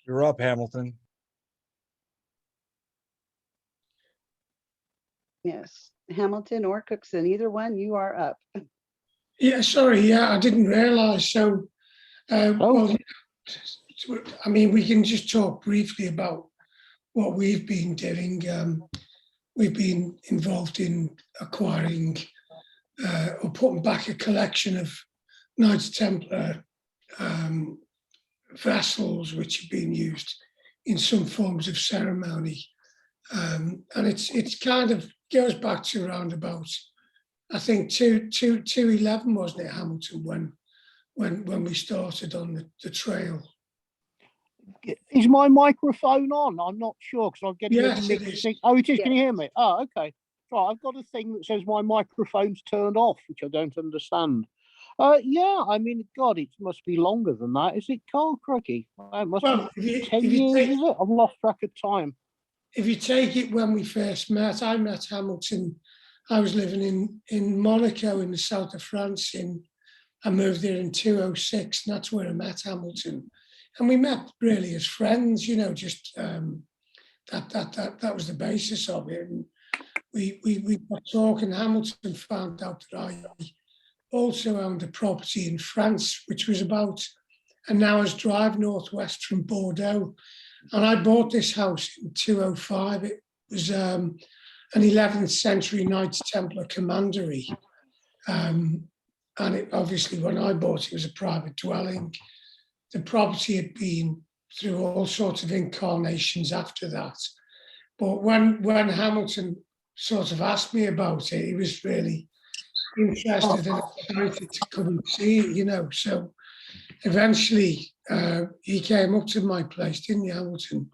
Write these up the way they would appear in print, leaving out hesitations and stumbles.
You're up, Hamilton. Yes, Hamilton or Cookson, either one, you are up. Yeah, sorry, yeah, I didn't realise. So, well, I mean, we can just talk briefly about what we've been doing. We've been involved in acquiring or putting back a collection of Knights Templar vessels which have been used in some forms of ceremony. And it's kind of goes back to around about, I think 211, wasn't it, Hamilton, when we started on the trail. Is my microphone on? I'm not sure because I'm getting Yes, a it mixed is. thing. Oh, it is. Yes. Can you hear me? Oh, okay. Right, I've got a thing that says my microphone's turned off, which I don't understand. Yeah, I mean, God, it must be longer than that. Is it, Carl Crookie? It must Well, be 10 years, is it? I've lost track of time. If you take it when we first met, I met Hamilton. I was living in Monaco in the south of France. I moved there in 2006, and that's where I met Hamilton. And we met really as friends, you know, just that was the basis of it. And we were talking. Hamilton found out that I also owned a property in France, which was about an hour's drive northwest from Bordeaux. And I bought this house in 205. It was an 11th century Knights Templar commandery. And it, obviously, when I bought it, it was a private dwelling. The property had been through all sorts of incarnations after that. But when Hamilton sort of asked me about it, he was really interested and excited to come and see it, you know. So eventually he came up to my place, didn't he, Hamilton?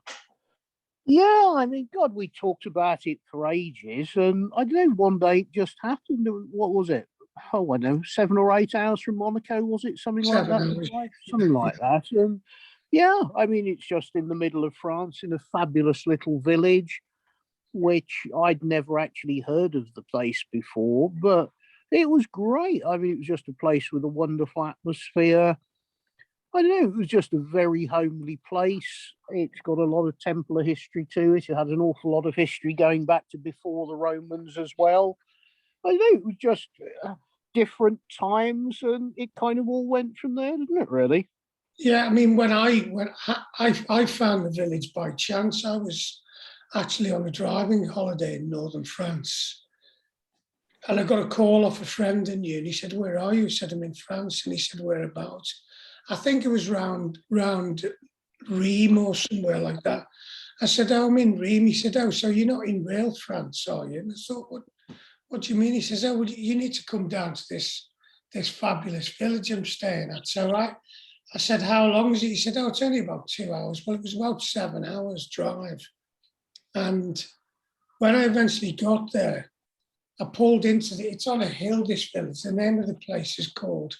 Yeah, I mean, God, we talked about it for ages. And I don't know, one day it just happened. What was it? Oh, I don't know, 7 or 8 hours from Monaco, was it? Something like 7 that? hours. Something like that. And yeah, I mean, it's just in the middle of France in a fabulous little village, which I'd never actually heard of the place before, but it was great. I mean, it was just a place with a wonderful atmosphere. I don't know, it was just a very homely place. It's got a lot of Templar history to it. It had an awful lot of history going back to before the Romans as well. I don't know, it was just different times, and it kind of all went from there, didn't it, really? Yeah, I mean, when I found the village by chance. I was actually on a driving holiday in northern France. And I got a call off a friend in uni. He said, "Where are you?" I said, "I'm in France." And he said, "Whereabouts?" I think it was round Rheims or somewhere like that. I said, "Oh, I'm in Rheims." He said, "Oh, so you're not in real France, are you?" And I thought, what do you mean? He says, "Oh, well, you need to come down to this fabulous village I'm staying at." So I said, "How long is it?" He said, "Oh, it's only about 2 hours." Well, it was about 7 hours drive. And when I eventually got there, I pulled into it's on a hill, this village. The name of the place is called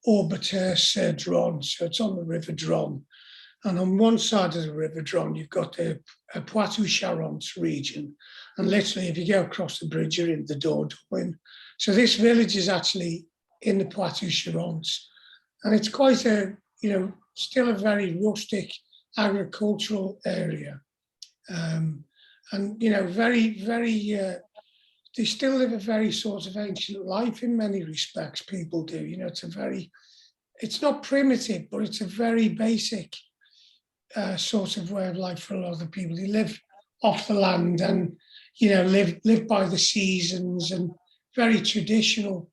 Orbeteur-sur-Dron. So it's on the River Dron. And on one side of the River Dron, you've got the Poitou-Charentes region. And literally, if you go across the bridge, you're in the Dordogne. So this village is actually in the Poitou-Charentes. And it's quite still a very rustic agricultural area. And, very, very, they still live a very sort of ancient life in many respects, people do. You know, it's not primitive, but it's a very basic sort of way of life for a lot of the people. They live off the land and, live by the seasons and very traditional.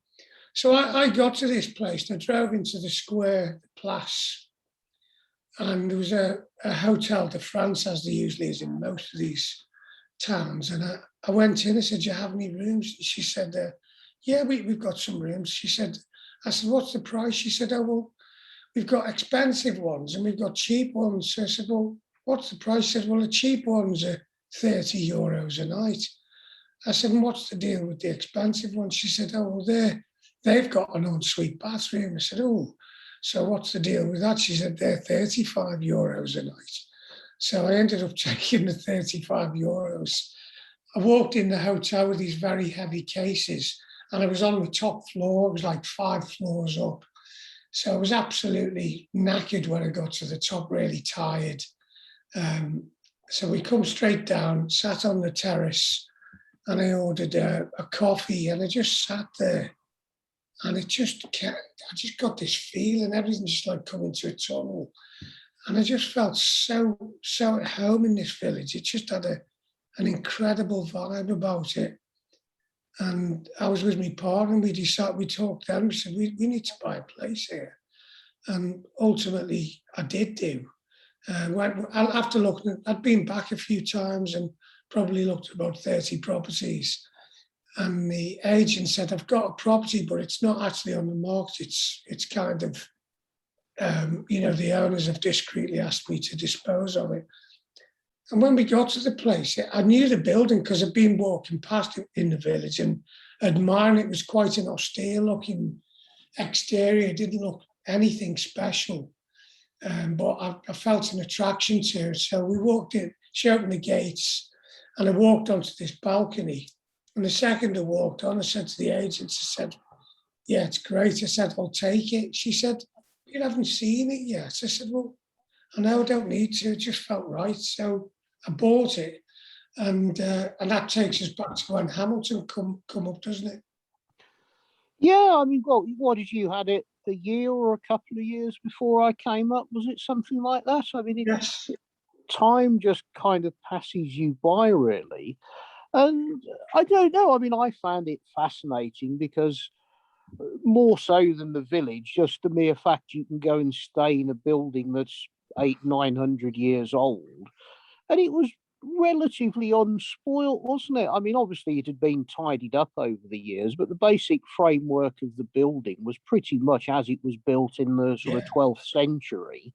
So I got to this place and I drove into the square, the Place, and there was a Hotel de France, as there usually is in most of these towns. And I went in, I said, "Do you have any rooms?" She said, "Yeah, we've got some rooms." I said, "What's the price?" She said, "Oh, well, we've got expensive ones and we've got cheap ones." So I said, "Well, what's the price?" She said, "Well, the cheap ones are €30 a night." I said, "And what's the deal with the expensive ones?" She said, "Oh, well, they've got an ensuite bathroom." I said, "Oh, so what's the deal with that?" She said, "They're €35 a night." So I ended up taking the €35. I walked in the hotel with these very heavy cases and I was on the top floor. It was like 5 floors up. So I was absolutely knackered when I got to the top, really tired. So we come straight down, sat on the terrace, and I ordered a coffee, and I just sat there, and it just kept, I just got this feeling, everything just like coming to a tunnel. And I just felt so at home in this village. It just had an incredible vibe about it. And I was with my partner, and we talked then, we said, we need to buy a place here. And ultimately, I did do. After looking, I'd been back a few times and probably looked at about 30 properties. And the agent said, I've got a property, but it's not actually on the market. It's kind of, the owners have discreetly asked me to dispose of it. And when we got to the place, I knew the building because I'd been walking past it in the village and admiring it. It was quite an austere looking exterior. It didn't look anything special. But I felt an attraction to it. So we walked in, she opened the gates, and I walked onto this balcony. And the second I walked on, I said to the agent, I said, yeah, it's great. I said, I'll take it. She said, you haven't seen it yet. I said, well, I know I don't need to. It just felt right. So I bought it. And that takes us back to when Hamilton come up, doesn't it? Yeah, I mean, what did you had it a year or a couple of years before I came up? Was it something like that? I mean, Yes. Time just kind of passes you by, really. And I don't know. I mean, I found it fascinating because more so than the village, just the mere fact you can go and stay in a building that's 800-900 years old, and it was relatively unspoilt, wasn't it? I mean, obviously it had been tidied up over the years, but the basic framework of the building was pretty much as it was built in the sort of 12th century.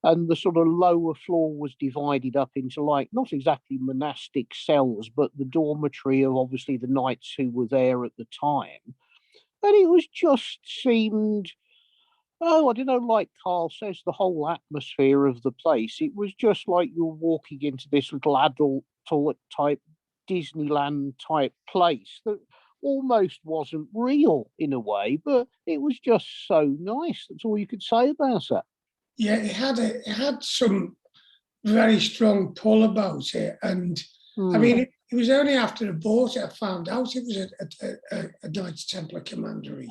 And the sort of lower floor was divided up into, like, not exactly monastic cells, but the dormitory of obviously the knights who were there at the time. And it was just seemed, oh, I don't know, like Carl says, the whole atmosphere of the place, it was just like you're walking into this little adult toilet type Disneyland type place that almost wasn't real in a way, but it was just so nice. That's all you could say about it. Yeah, it had some very strong pull about it. And I mean, it was only after I bought it, I found out it was a Knights Templar commandery.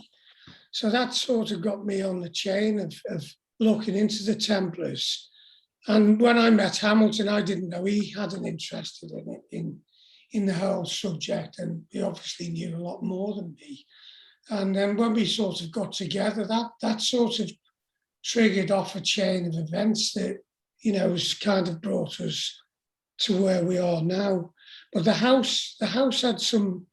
So that sort of got me on the chain of looking into the Templars. And when I met Hamilton, I didn't know he had an interest in it, in the whole subject. And he obviously knew a lot more than me. And then when we sort of got together, that sort of triggered off a chain of events that, has kind of brought us to where we are now. But the house had some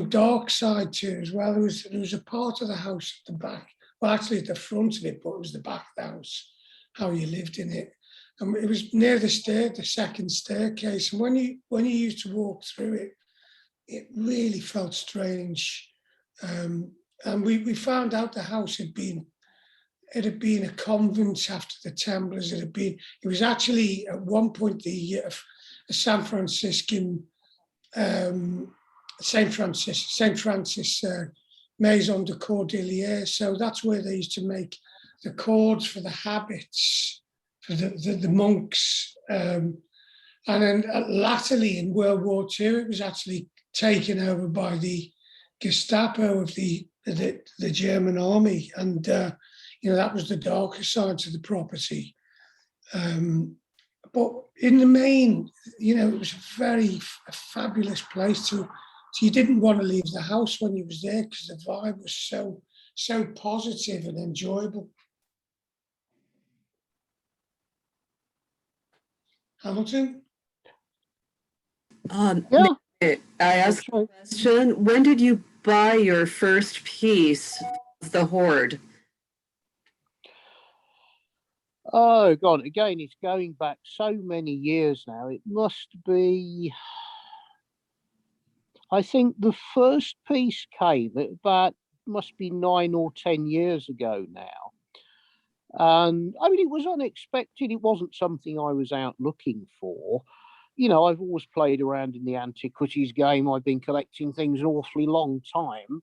dark side to it as well. There was a part of the house at the back, well, actually at the front of it, but it was the back of the house, how you lived in it. And it was near the second staircase. And when you used to walk through it, it really felt strange. And we found out the house had been a convent after the Templars. It was actually at one point a San Franciscan Saint Francis Maison de Cordelier. So that's where they used to make the cords for the habits for the monks. And then latterly in World War II, it was actually taken over by the Gestapo of the German army, and that was the darker side to the property. But in the main, it was a fabulous place to. So you didn't want to leave the house when you was there because the vibe was so positive and enjoyable. Hamilton? Yeah. I asked a question. When did you buy your first piece of the hoard? Oh, God, again, it's going back so many years now. It must be, I think the first piece came at about, must be 9 or 10 years ago now. And I mean, it was unexpected. It wasn't something I was out looking for. I've always played around in the antiquities game. I've been collecting things an awfully long time.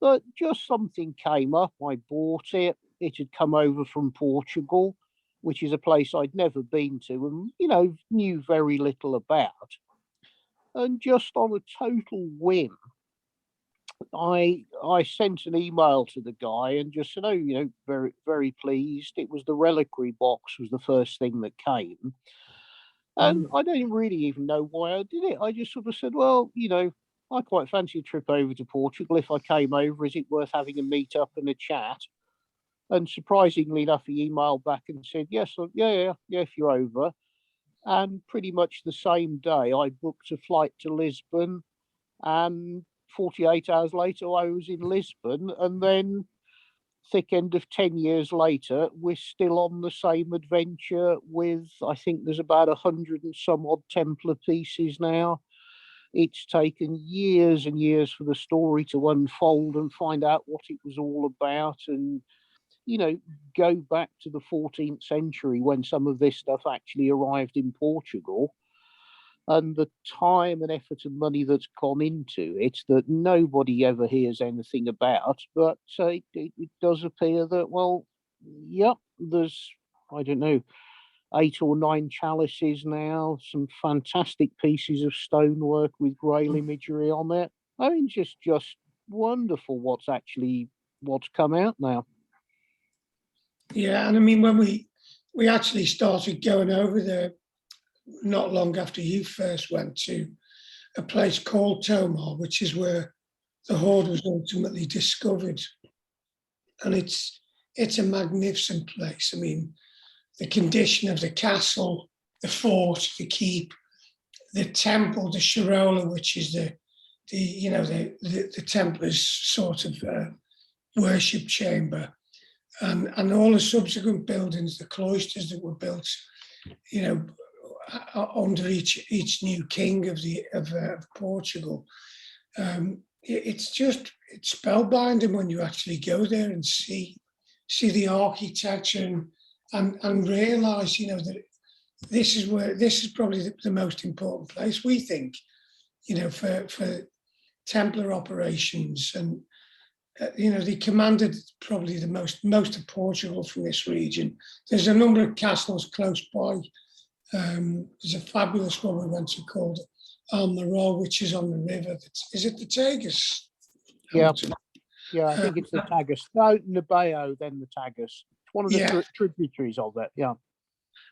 But just something came up. I bought it. It had come over from Portugal. which is a place I'd never been to and, knew very little about. And just on a total whim, I sent an email to the guy and just said, oh, very, very pleased. It was the reliquary box was the first thing that came. And I don't really even know why I did it. I just sort of said, well, I quite fancy a trip over to Portugal. If I came over, is it worth having a meet up and a chat? And surprisingly enough, he emailed back and said, yes, yeah, if you're over. And pretty much the same day, I booked a flight to Lisbon. And 48 hours later, I was in Lisbon. And then, thick end of 10 years later, we're still on the same adventure with, I think there's about 100 and some odd Templar pieces now. It's taken years and years for the story to unfold and find out what it was all about and, go back to the 14th century when some of this stuff actually arrived in Portugal. And the time and effort and money that's gone into it that nobody ever hears anything about. But it does appear that, well, yep, there's, I don't know, 8 or 9 chalices now, some fantastic pieces of stonework with grail imagery on it. I mean, just wonderful what's come out now. Yeah, and I mean, when we actually started going over there not long after you first went to a place called Tomar, which is where the hoard was ultimately discovered. And it's a magnificent place. I mean, the condition of the castle, the fort, the keep, the temple, the Sharola, which is the Templars' sort of worship chamber, and all the subsequent buildings, the cloisters that were built, under each new king of Portugal. It's spellbinding when you actually go there and see the architecture and realise, that this is probably the most important place, we think, for Templar operations. And they commanded probably the most of Portugal from this region. There's a number of castles close by. There's a fabulous one we went to called Almaroll, which is on the river. Is it the Tagus? Yeah, I think it's the Tagus. No, Nabayo, then the Tagus. It's one of the tributaries of it. Yeah,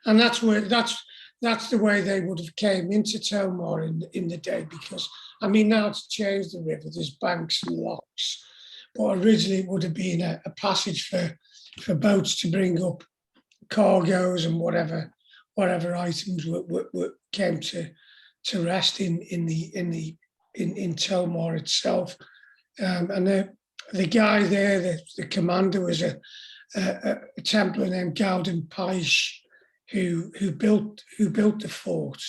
and that's the way they would have came into Tomar in the day, because I mean now it's changed the river. There's banks and locks, but originally it would have been a passage for boats to bring up cargoes and whatever items came to rest in Tomar itself. And the guy there, the commander, was a Templar named Gauden Paish, who built the fort,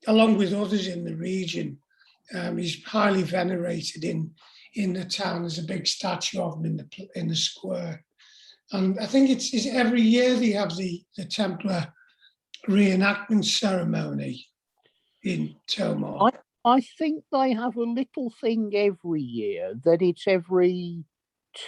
along with others in the region. He's highly venerated in the town. There's a big statue of him in the square. And I think it's every year they have the Templar reenactment ceremony in Tomar. I think they have a little thing every year that it's every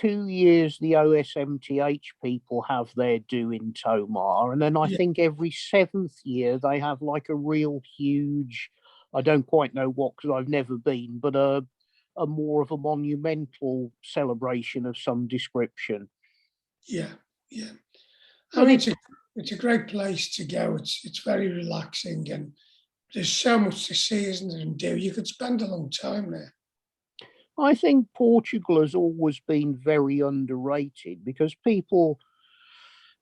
2 years the OSMTH people have their do in Tomar. And then I think every 7th year they have like a real huge, I don't quite know what because I've never been, but a more of a monumental celebration of some description. Yeah. I mean, it's a great place to go. It's very relaxing, and there's so much to see, isn't there, and do. You could spend a long time there. I think Portugal has always been very underrated because people,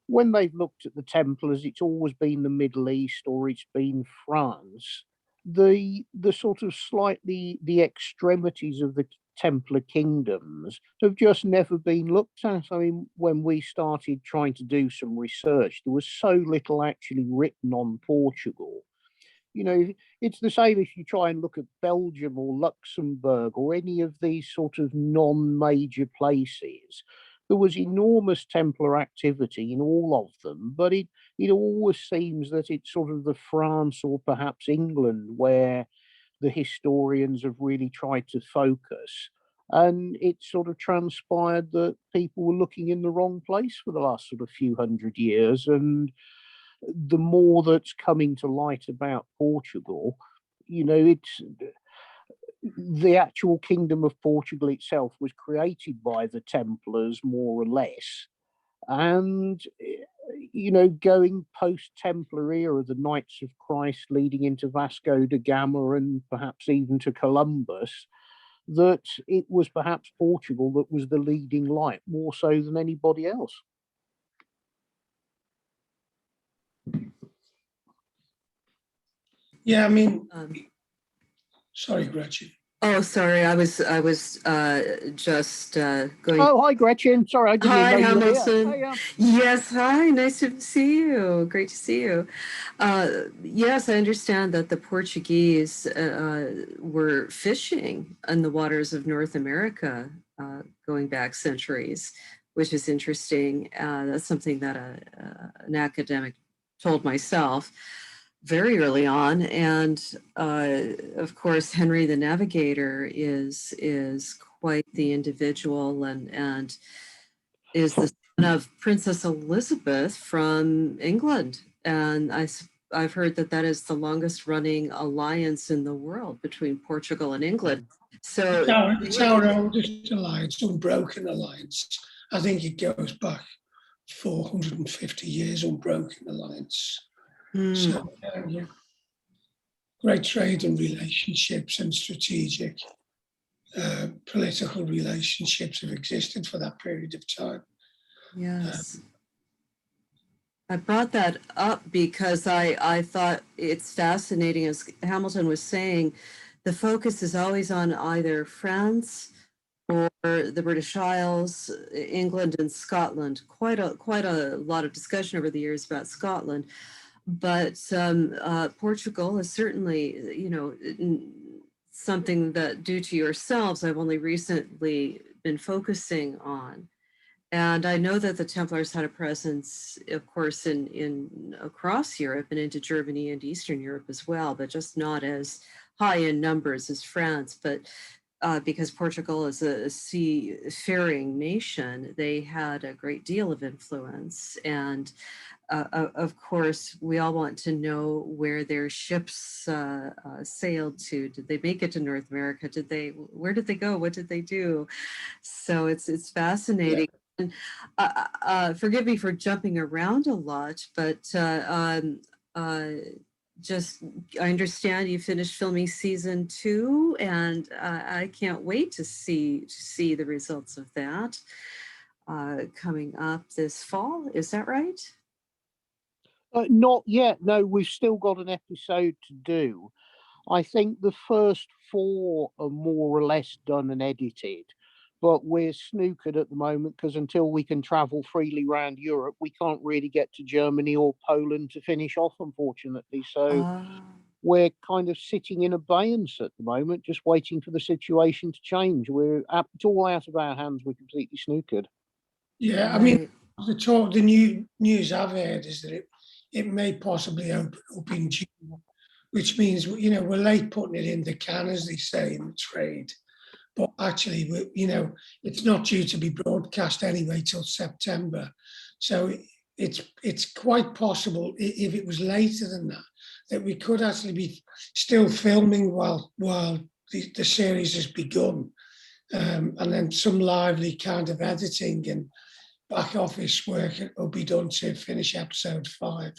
when they've looked at the Templars, it's always been the Middle East or it's been France. The sort of slightly the extremities of the Templar kingdoms have just never been looked at. I mean, when we started trying to do some research, there was so little actually written on Portugal. It's the same if you try and look at Belgium or Luxembourg or any of these sort of non-major places. There was enormous Templar activity in all of them, but it always seems that it's sort of the France or perhaps England where the historians have really tried to focus. And it sort of transpired that people were looking in the wrong place for the last sort of few hundred years. And the more that's coming to light about Portugal, it's the actual kingdom of Portugal itself was created by the Templars, more or less. And, going post-Templar era, the Knights of Christ leading into Vasco da Gama and perhaps even to Columbus, that it was perhaps Portugal that was the leading light more so than anybody else. Yeah, I mean, Um, sorry, Gretchen. Oh, sorry. I was just going. Oh, hi, Gretchen. Sorry, I didn't even Hi, know you were here. Hamilton. Hey, Yes, hi. Nice to see you. Great to see you. Yes, I understand that the Portuguese were fishing in the waters of North America going back centuries, which is interesting. That's something that an academic told myself very early on. And of course, Henry the Navigator is quite the individual and is the son of Princess Elizabeth from England. And I've heard that that is the longest running alliance in the world between Portugal and England. So It's our oldest alliance, unbroken alliance. I think it goes back 450 years, unbroken alliance. So, yeah. Great trade and relationships and strategic political relationships have existed for that period of time. yes. I brought that up because I thought it's fascinating, as Hamilton was saying, the focus is always on either France or the British Isles, England and Scotland. Quite a lot of discussion over the years about Scotland, but Portugal is certainly, something that, due to yourselves, I've only recently been focusing on. And I know that the Templars had a presence, of course, in across Europe and into Germany and Eastern Europe as well, but just not as high in numbers as France. But because Portugal is a seafaring nation, they had a great deal of influence. And of course, we all want to know where their ships sailed to. Did they make it to North America? Where did they go? What did they do? So it's fascinating. Yeah. And forgive me for jumping around a lot, but just I understand you finished filming season 2, and I can't wait to see the results of that coming up this fall. Is that right? Not yet. No, we've still got an episode to do. I think the first 4 are more or less done and edited, but we're snookered at the moment because until we can travel freely around Europe, we can't really get to Germany or Poland to finish off, unfortunately. So we're kind of sitting in abeyance at the moment, just waiting for the situation to change. It's all out of our hands. We're completely snookered. Yeah, right. I mean, the new news I've heard is that it may possibly open up in June, which means, we're late putting it in the can, as they say in the trade. But actually, it's not due to be broadcast anyway till September. So it's quite possible, if it was later than that we could actually be still filming while the series has begun. And then some lively kind of editing and back office work will be done to finish episode 5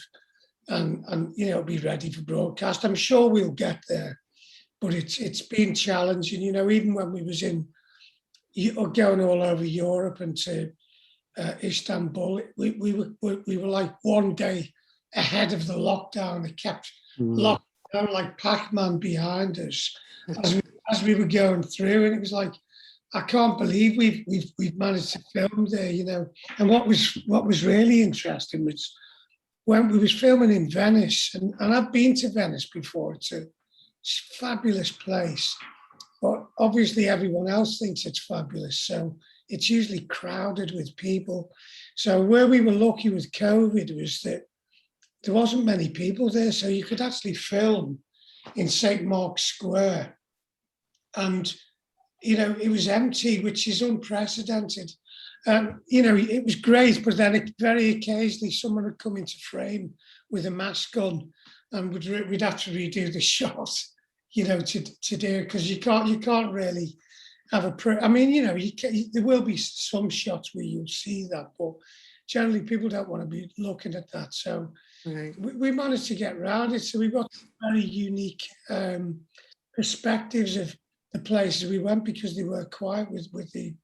and be ready for broadcast. I'm sure we'll get there, but it's been challenging. Even when we was going all over Europe and to Istanbul, we were like one day ahead of the lockdown. It kept locked down like Pac-Man behind us as we were going through, and it was like, I can't believe we've managed to film there, And what was really interesting was when we was filming in Venice, and I've been to Venice before. It's a fabulous place, but obviously everyone else thinks it's fabulous, so it's usually crowded with people. So where we were lucky with COVID was that there wasn't many people there, so you could actually film in St. Mark's Square, and it was empty, which is unprecedented. It was great, but then very occasionally someone would come into frame with a mask on, and we'd have to redo the shot, to do, because you can't really have there will be some shots where you'll see that, but generally people don't want to be looking at that. So Right. we managed to get around it. So we've got very unique perspectives of the places we went, because they were quiet with the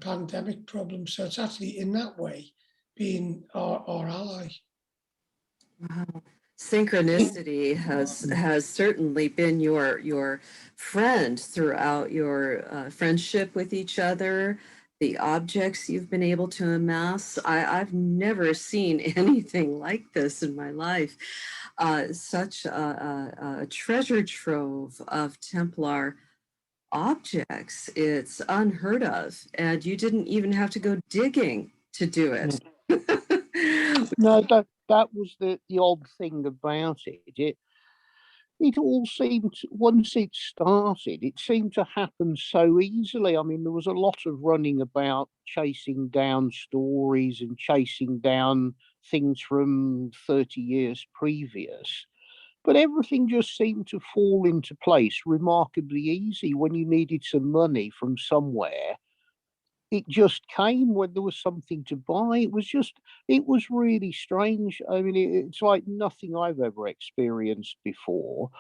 pandemic problem. So it's actually in that way being our ally. Wow. Synchronicity has certainly been your friend throughout your friendship with each other. The objects you've been able to amass, I've never seen anything like this in my life. Such a treasure trove of Templar objects. It's unheard of, and you didn't even have to go digging to do it. No, that was the odd thing about it. It all seemed, once it started, it seemed to happen so easily. I mean, there was a lot of running about, chasing down stories and chasing down things from 30 years previous. But everything just seemed to fall into place remarkably easy. When you needed some money from somewhere, it just came. When there was something to buy, it was really strange. I mean, it's like nothing I've ever experienced before.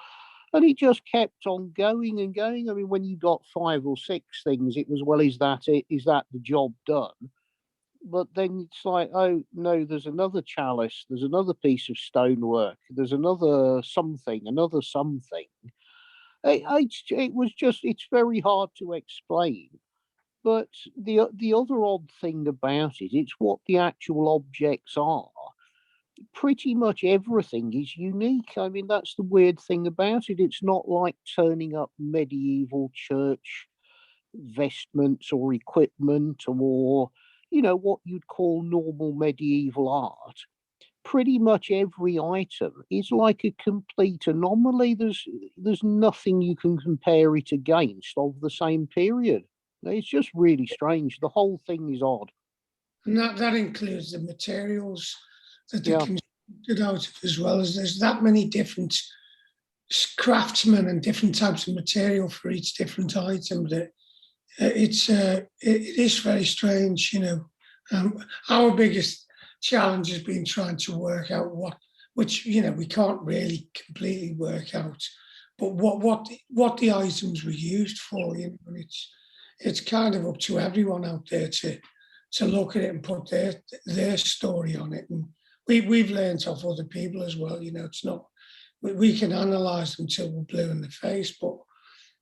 And it just kept on going and going. I mean, when you got 5 or 6 things, it was, well, is that it? Is that the job done? But then it's like, oh no, there's another chalice, there's another piece of stonework, there's another something, another something. It's very hard to explain. But the other odd thing about it, it's what the actual objects are. Pretty much everything is unique. I mean, that's the weird thing about it. It's not like turning up medieval church vestments or equipment, or what you'd call normal medieval art. Pretty much every item is like a complete anomaly. There's nothing you can compare it against of the same period. It's just really strange. The whole thing is odd. And that includes the materials that they're Yeah. constructed out of, as well, as there's that many different craftsmen and different types of material for each different item, that it is very strange. Our biggest challenge has been trying to work out which we can't really completely work out, but what the items were used for. And it's kind of up to everyone out there to look at it and put their story on it. And we've learned off other people as well. It's not, we can analyze them till we're blue in the face, but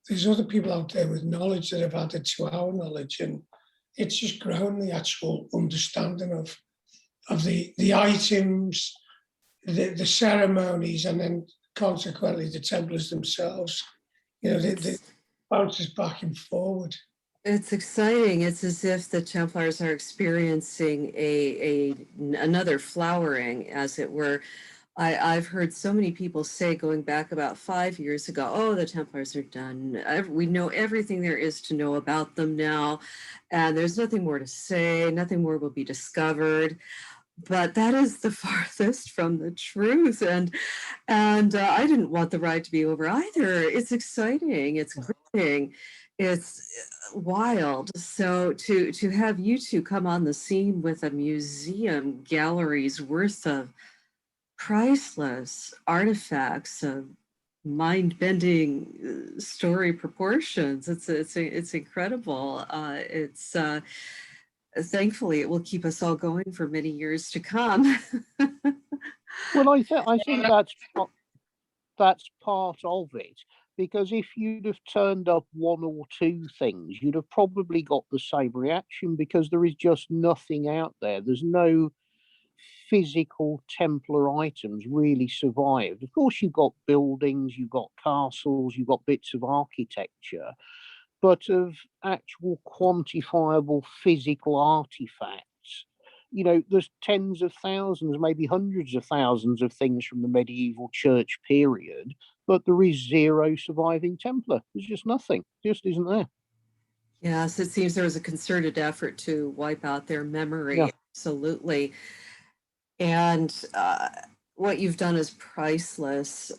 there's other people out there with knowledge that have added to our knowledge, and it's just grown the actual understanding of the items, the ceremonies, and then consequently the Templars themselves. The bounces back and forward. It's exciting. It's as if the Templars are experiencing another flowering, as it were. I've heard so many people say, going back about 5 years ago, oh, the Templars are done. We know everything there is to know about them now, and there's nothing more to say, nothing more will be discovered. But that is the farthest from the truth. And I didn't want the ride to be over either. It's exciting. It's gripping. It's wild. So to have you two come on the scene with a museum gallery's worth of priceless artifacts of mind-bending story proportions, it's incredible. It's thankfully it will keep us all going for many years to come. Well, I think that's part of it, because if you'd have turned up 1 or 2 things, you'd have probably got the same reaction, because there is just nothing out there. There's no physical Templar items really survived. Of course, you've got buildings, you've got castles, you've got bits of architecture, but of actual quantifiable physical artifacts, there's tens of thousands, maybe hundreds of thousands of things from the medieval church period, but there is 0 surviving Templar. There's just nothing, just isn't there. Yes, it seems there was a concerted effort to wipe out their memory. Yeah. Absolutely. And what you've done is priceless.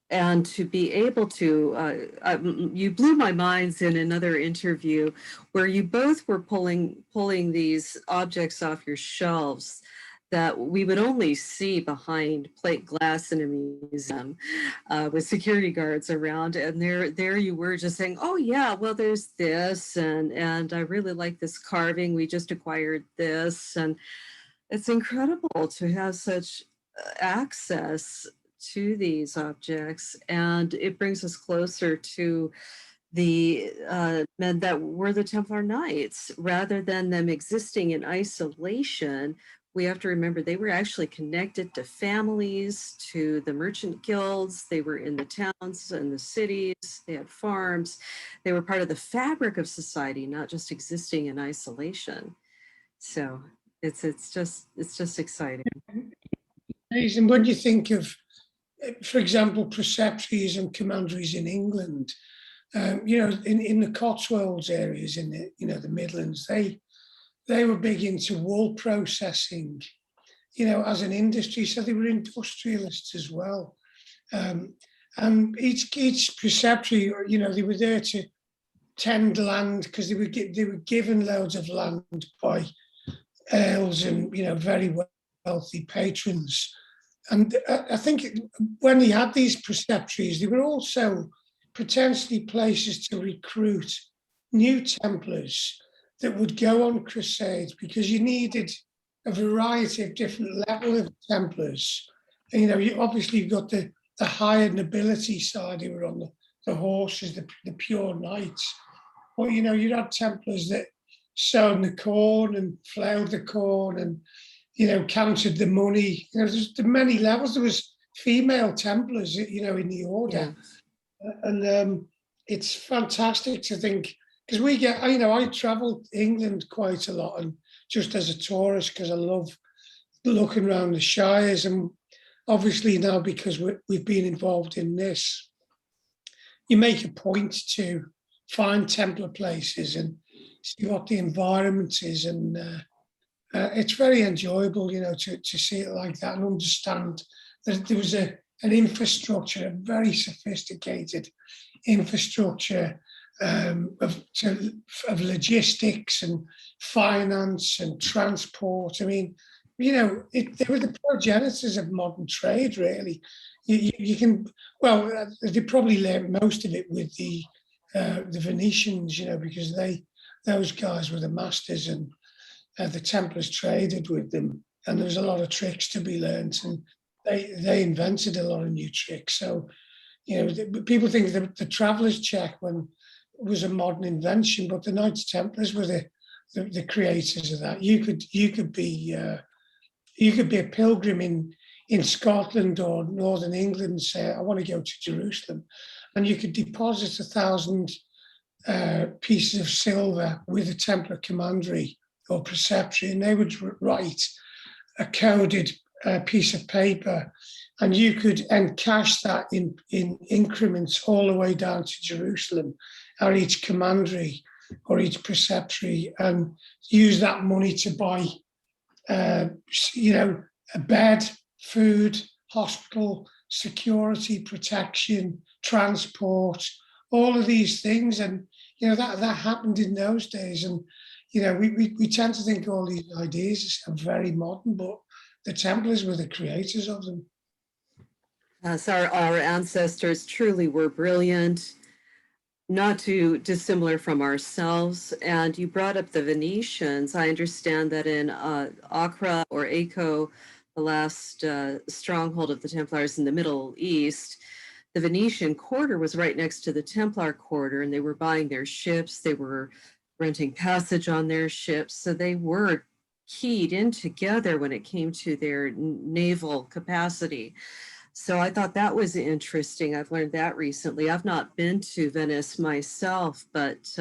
And to be able to, you blew my minds in another interview where you both were pulling these objects off your shelves that we would only see behind plate glass in a museum with security guards around, and there you were just saying, "Oh yeah, well there's this, and I really like this carving. We just acquired this," and it's incredible to have such access to these objects, and it brings us closer to the men that were the Templar Knights. Rather than them existing in isolation, we have to remember they were actually connected to families, to the merchant guilds. They were in the towns and the cities. They had farms. They were part of the fabric of society, not just existing in isolation. So it's just exciting. And when you think of, for example, preceptories and commanderies in England, in the Cotswolds areas, in the Midlands, they were big into wool processing, as an industry. So they were industrialists as well. And each preceptory, they were there to tend land because they were given loads of land by earls and very wealthy patrons. And I think when he had these preceptories, they were also potentially places to recruit new Templars that would go on crusades, because you needed a variety of different levels of Templars. And, obviously you've got the higher nobility side who were on the horses, the pure knights. Or, you'd have Templars that sowed the corn and ploughed the corn and, counted the money. There's many levels. There was female Templars, in the order. Yeah. And it's fantastic to think, because we get, I travel England quite a lot, and just as a tourist, because I love looking around the shires. And obviously now, because we've been involved in this, you make a point to find Templar places and see what the environment is. And it's very enjoyable, to see it like that and understand that there was an infrastructure, a very sophisticated infrastructure of logistics and finance and transport. I mean, they were the progenitors of modern trade, really. You can, well, they probably learned most of it with the Venetians, because those guys were the masters, and the Templars traded with them, and there was a lot of tricks to be learned, and they invented a lot of new tricks. So, people think that the traveller's check was a modern invention, but the Knights Templars were the creators of that. You could be a pilgrim in Scotland or Northern England and say, I want to go to Jerusalem, and you could deposit 1,000 pieces of silver with a Templar commandery or preceptory, and they would write a coded piece of paper, and you could encash that in increments all the way down to Jerusalem, or each commandery or each preceptory, and use that money to buy, a bed, food, hospital, security, protection, transport, all of these things. And that happened in those days. And we tend to think all these ideas are very modern, but the Templars were the creators of them. Yes, our ancestors truly were brilliant, not too dissimilar from ourselves. And you brought up the Venetians. I understand that in Acre or Aco, the last stronghold of the Templars in the Middle East, the Venetian quarter was right next to the Templar quarter, and they were buying their ships. They were renting passage on their ships. So they were keyed in together when it came to their naval capacity. So I thought that was interesting. I've learned that recently. I've not been to Venice myself, but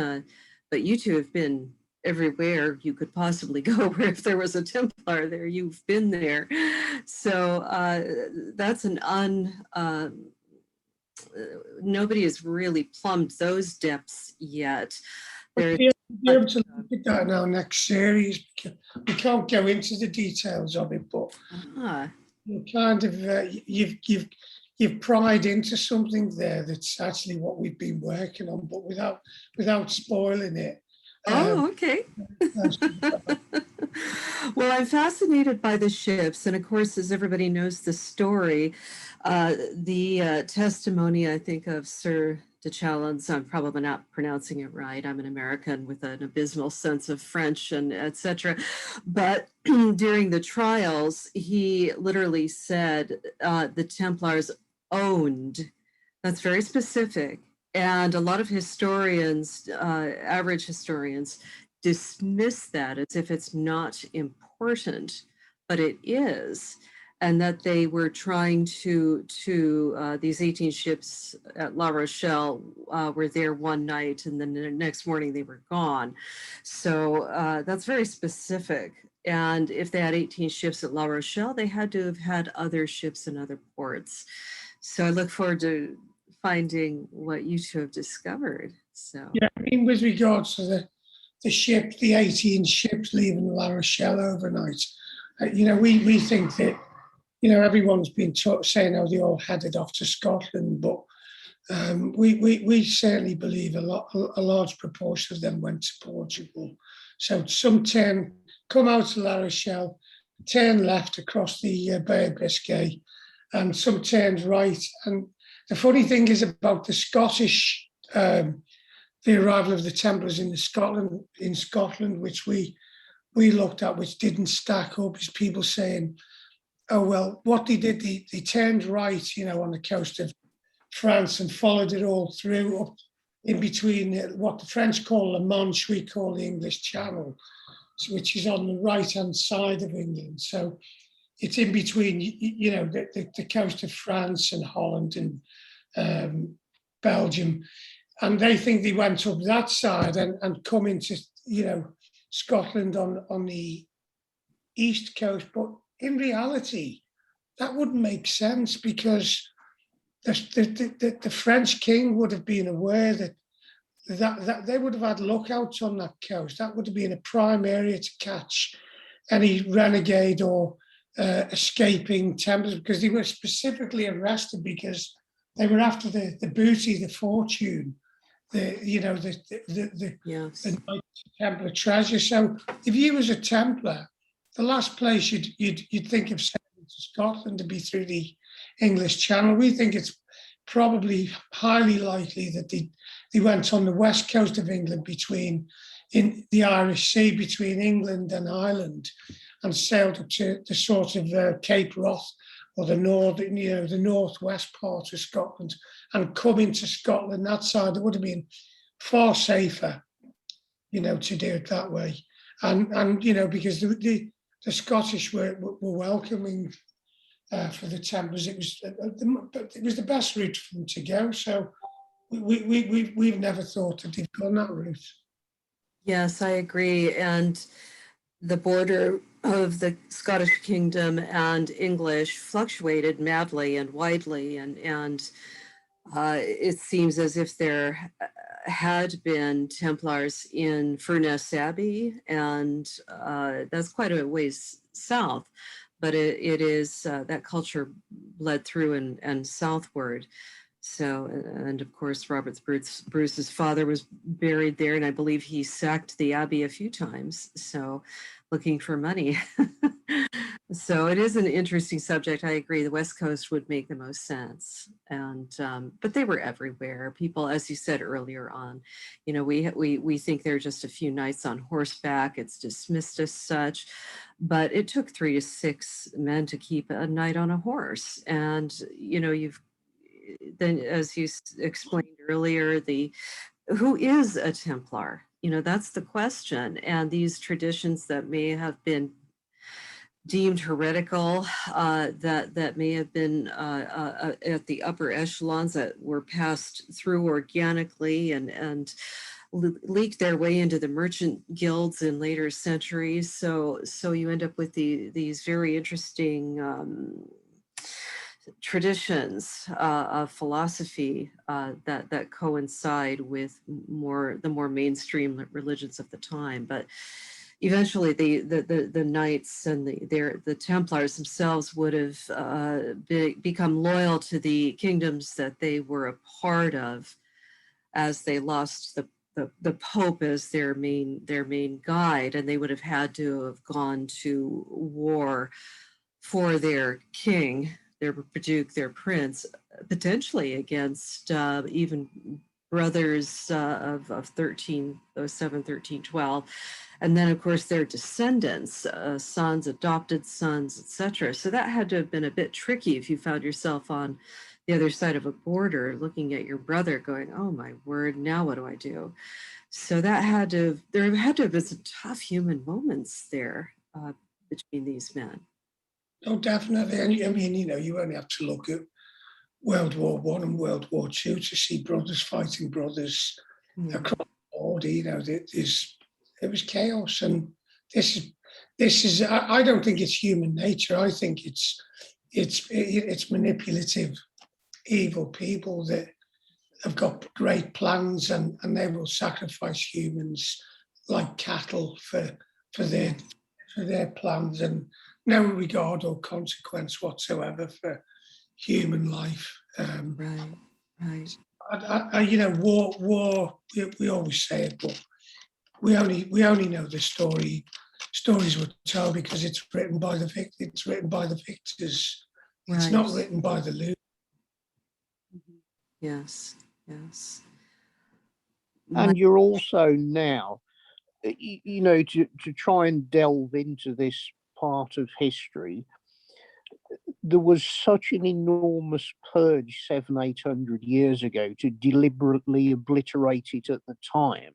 you two have been everywhere you could possibly go. Where if there was a Templar there, you've been there. So that's nobody has really plumbed those depths yet. There's We'll be able much, to look at that in our next series. Because we can't go into the details of it, but ah, you kind of you've pried into something there that's actually what we've been working on, but without spoiling it. oh, okay. That's- Well, I'm fascinated by the ships. And of course, as everybody knows the story, the testimony, I think, of Sir de Chalons, I'm probably not pronouncing it right. I'm an American with an abysmal sense of French and etc. But during the trials, he literally said the Templars owned. That's very specific. And a lot of historians, average historians, dismiss that as if it's not important, but it is. And that they were trying to these 18 ships at La Rochelle were there one night, and then the next morning they were gone. So that's very specific. And if they had 18 ships at La Rochelle, they had to have had other ships in other ports. So I look forward to finding what you two have discovered. So Yeah, I mean, with regards to the ship, the 18 ships leaving La Rochelle overnight, we think that, everyone's been saying how they all headed off to Scotland, but we certainly believe a large proportion of them went to Portugal. So some 10 come out of La Rochelle, 10 left across the Bay of Biscay, and some turned right. And the funny thing is about the Scottish, the arrival of the Templars in Scotland, which we looked at, which didn't stack up, is people saying, oh, well, what they did, they turned right, on the coast of France and followed it all through up in between what the French call La Manche, we call the English Channel, which is on the right-hand side of England. So it's in between, the coast of France and Holland and Belgium. And they think they went up that side and come into, Scotland on the east coast. But in reality, that wouldn't make sense, because the French king would have been aware that they would have had lookouts on that coast. That would have been a prime area to catch any renegade or escaping Templars, because they were specifically arrested because they were after the booty, the fortune, the yes. Templar treasure. So if you was a Templar, the last place you'd think of sailing to Scotland to be through the English Channel. We think it's probably highly likely that they went on the west coast of England in the Irish Sea between England and Ireland, and sailed up to the sort of Cape Wrath, or the northwest part of Scotland, and come into Scotland that side. It would have been far safer, to do it that way. And because the Scottish were welcoming for the Templars. It was the best route for them to go. So we've never thought that they've gone that route. Yes, I agree. And the border of the Scottish kingdom and English fluctuated madly and widely, and it seems as if there had been Templars in Furness Abbey, and that's quite a ways south, but it is that culture bled through and southward. So, and of course, Robert Bruce's father was buried there, and I believe he sacked the abbey a few times. So, looking for money. So it is an interesting subject. I agree. The West Coast would make the most sense, and but they were everywhere. People, as you said earlier on, we think they're just a few nights on horseback. It's dismissed as such, but it took 3 to 6 men to keep a night on a horse, and then, as you explained earlier, who is a Templar? That's the question. And these traditions that may have been deemed heretical, that may have been at the upper echelons, that were passed through organically and leaked their way into the merchant guilds in later centuries. So you end up with these very interesting traditions of philosophy that coincide with the more mainstream religions of the time. But eventually, the knights and the Templars themselves would have become loyal to the kingdoms that they were a part of, as they lost the Pope as their main guide, and they would have had to have gone to war for their king, their duke, their prince, potentially against even brothers of 1307, 1312. And then, of course, their descendants, sons, adopted sons, etc. So that had to have been a bit tricky if you found yourself on the other side of a border looking at your brother going, oh my word, now what do I do? So there had to have been some tough human moments there between these men. Oh, definitely. And I mean, you only have to look at World War One and World War Two to see brothers fighting brothers across the board. It was chaos, and this is. I don't think it's human nature. I think it's manipulative, evil people that have got great plans, and they will sacrifice humans like cattle for their plans, and no regard or consequence whatsoever for human life. Right. War. We always say it, but we only know the story. Stories were told because it's written by the victors. It's written by the victors. It's not written by the losers. Yes. And you're also now, to try and delve into this part of history, there was such an enormous purge 700-800 years ago to deliberately obliterate it at the time.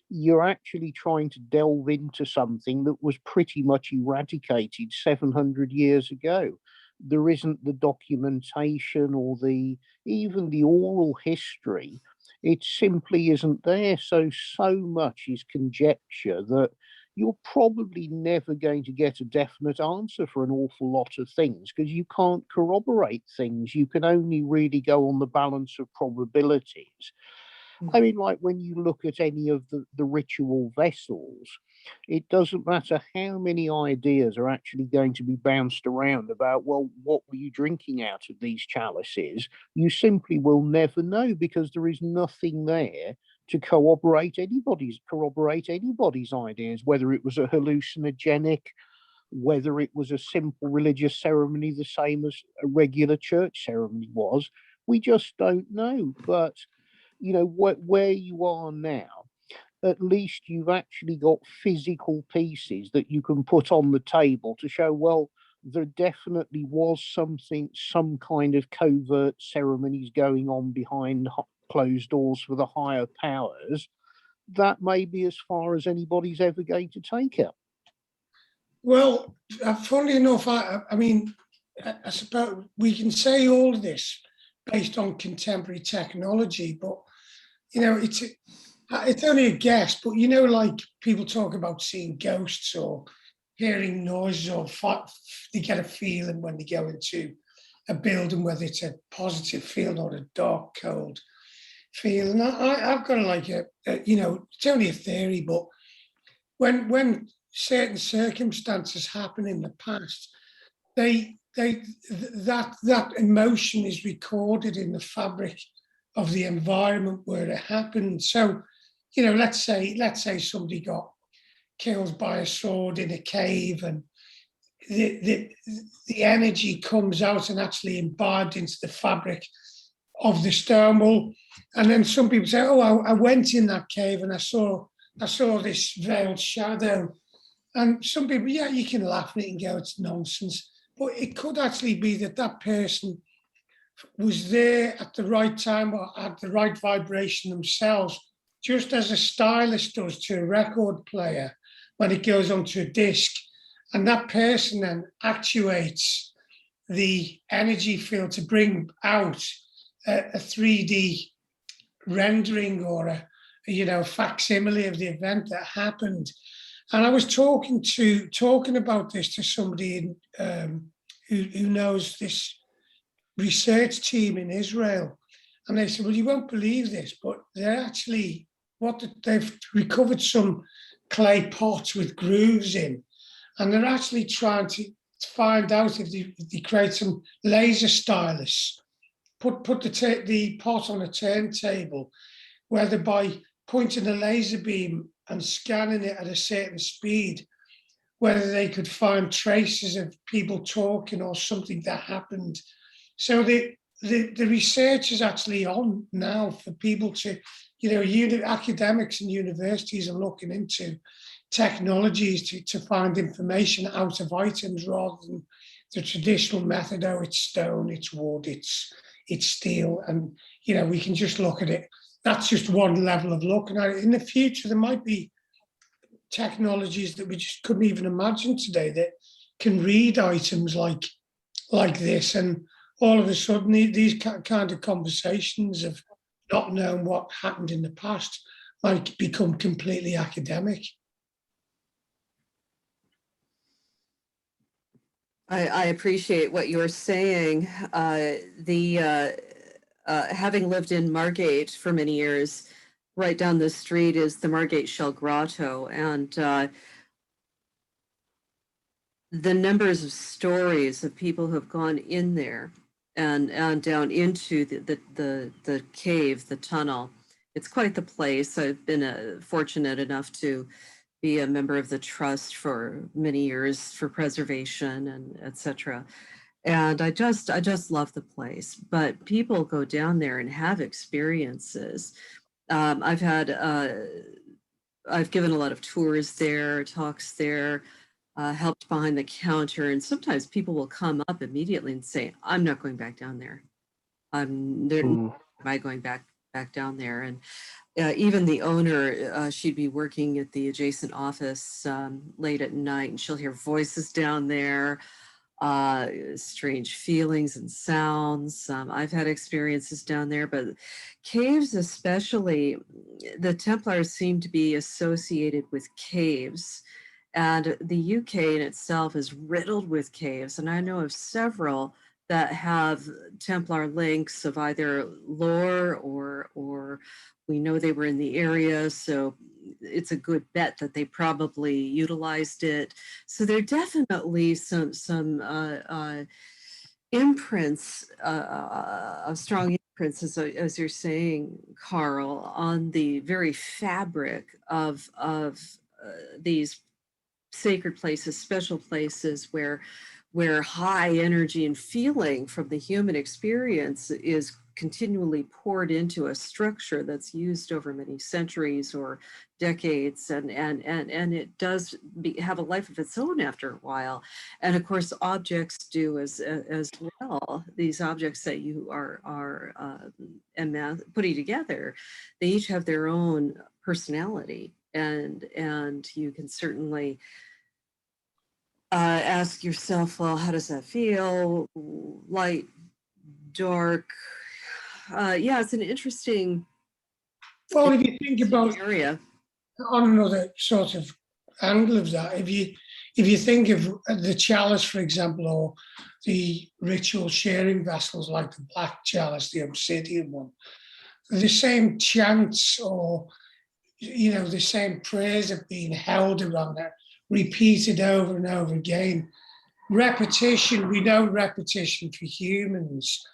You're actually trying to delve into something that was pretty much eradicated 700 years ago. There isn't the documentation or even the oral history. It simply isn't there. So much is conjecture that you're probably never going to get a definite answer for an awful lot of things because you can't corroborate things. You can only really go on the balance of probabilities. I mean, like when you look at any of the ritual vessels, it doesn't matter how many ideas are actually going to be bounced around about, well, what were you drinking out of these chalices? You simply will never know because there is nothing there to corroborate anybody's ideas, whether it was a hallucinogenic, whether it was a simple religious ceremony, the same as a regular church ceremony was. We just don't know. But where you are now, at least you've actually got physical pieces that you can put on the table to show, well, there definitely was some kind of covert ceremonies going on behind closed doors for the higher powers. That may be as far as anybody's ever going to take it. Well, funnily enough, I mean, I suppose we can say all of this based on contemporary technology, but it's only a guess. But like people talk about seeing ghosts or hearing noises, or they get a feeling when they go into a building, whether it's a positive feeling or a dark, cold feeling. I've got it's only a theory, but when certain circumstances happen in the past, that emotion is recorded in the fabric of the environment where it happened. So, let's say somebody got killed by a sword in a cave, and the energy comes out and actually imbibed into the fabric of the stone. Well, and then some people say, "Oh, I went in that cave and I saw this veiled shadow." And some people, yeah, you can laugh at it and go, "It's nonsense." But it could actually be that person was there at the right time or at the right vibration themselves, just as a stylus does to a record player when it goes onto a disc. And that person then actuates the energy field to bring out a 3D rendering or a facsimile of the event that happened. And I was talking about this to somebody who knows this research team in Israel, and they said, well, you won't believe this, but they're actually, they've recovered some clay pots with grooves in, and they're actually trying to find out if they create some laser stylus, put the pot on a turntable, whether by pointing a laser beam and scanning it at a certain speed, whether they could find traces of people talking or something that happened. So the research is actually on now for people to, academics and universities are looking into technologies to find information out of items rather than the traditional method. Oh, it's stone, it's wood, it's steel, and we can just look at it. That's just one level of looking at it. In the future, there might be technologies that we just couldn't even imagine today that can read items like this, and all of a sudden these kind of conversations of not knowing what happened in the past might become completely academic. I appreciate what you're saying. Having lived in Margate for many years, right down the street is the Margate Shell Grotto, and the numbers of stories of people who have gone in there and down into the cave, the tunnel. It's quite the place. I've been fortunate enough to be a member of the trust for many years for preservation and etc. And I just love the place. But people go down there and have experiences. I've given a lot of tours there, talks there, helped behind the counter, and sometimes people will come up immediately and say, "I'm not going back down there. I'm there. Am I going back down there?" And even the owner, she'd be working at the adjacent office late at night, and she'll hear voices down there, strange feelings and sounds. I've had experiences down there, but caves especially, the Templars seem to be associated with caves. And the UK in itself is riddled with caves. And I know of several that have Templar links of either lore or we know they were in the area. So it's a good bet that they probably utilized it. So there are definitely some imprints, strong imprints, as you're saying, Carl, on the very fabric of these sacred places, special places where high energy and feeling from the human experience is continually poured into a structure that's used over many centuries or decades, and it does have a life of its own after a while. And of course, objects do as well. These objects that you are putting together, they each have their own personality, and you can certainly ask yourself, well, how does that feel? Light, dark. Yeah, it's an interesting Well, if you think about area. on another sort of angle of that, if you think of the chalice, for example, or the ritual sharing vessels like the black chalice, the obsidian one, the same chants or the same prayers have been held around that, repeated over and over again. Repetition, we know repetition for humans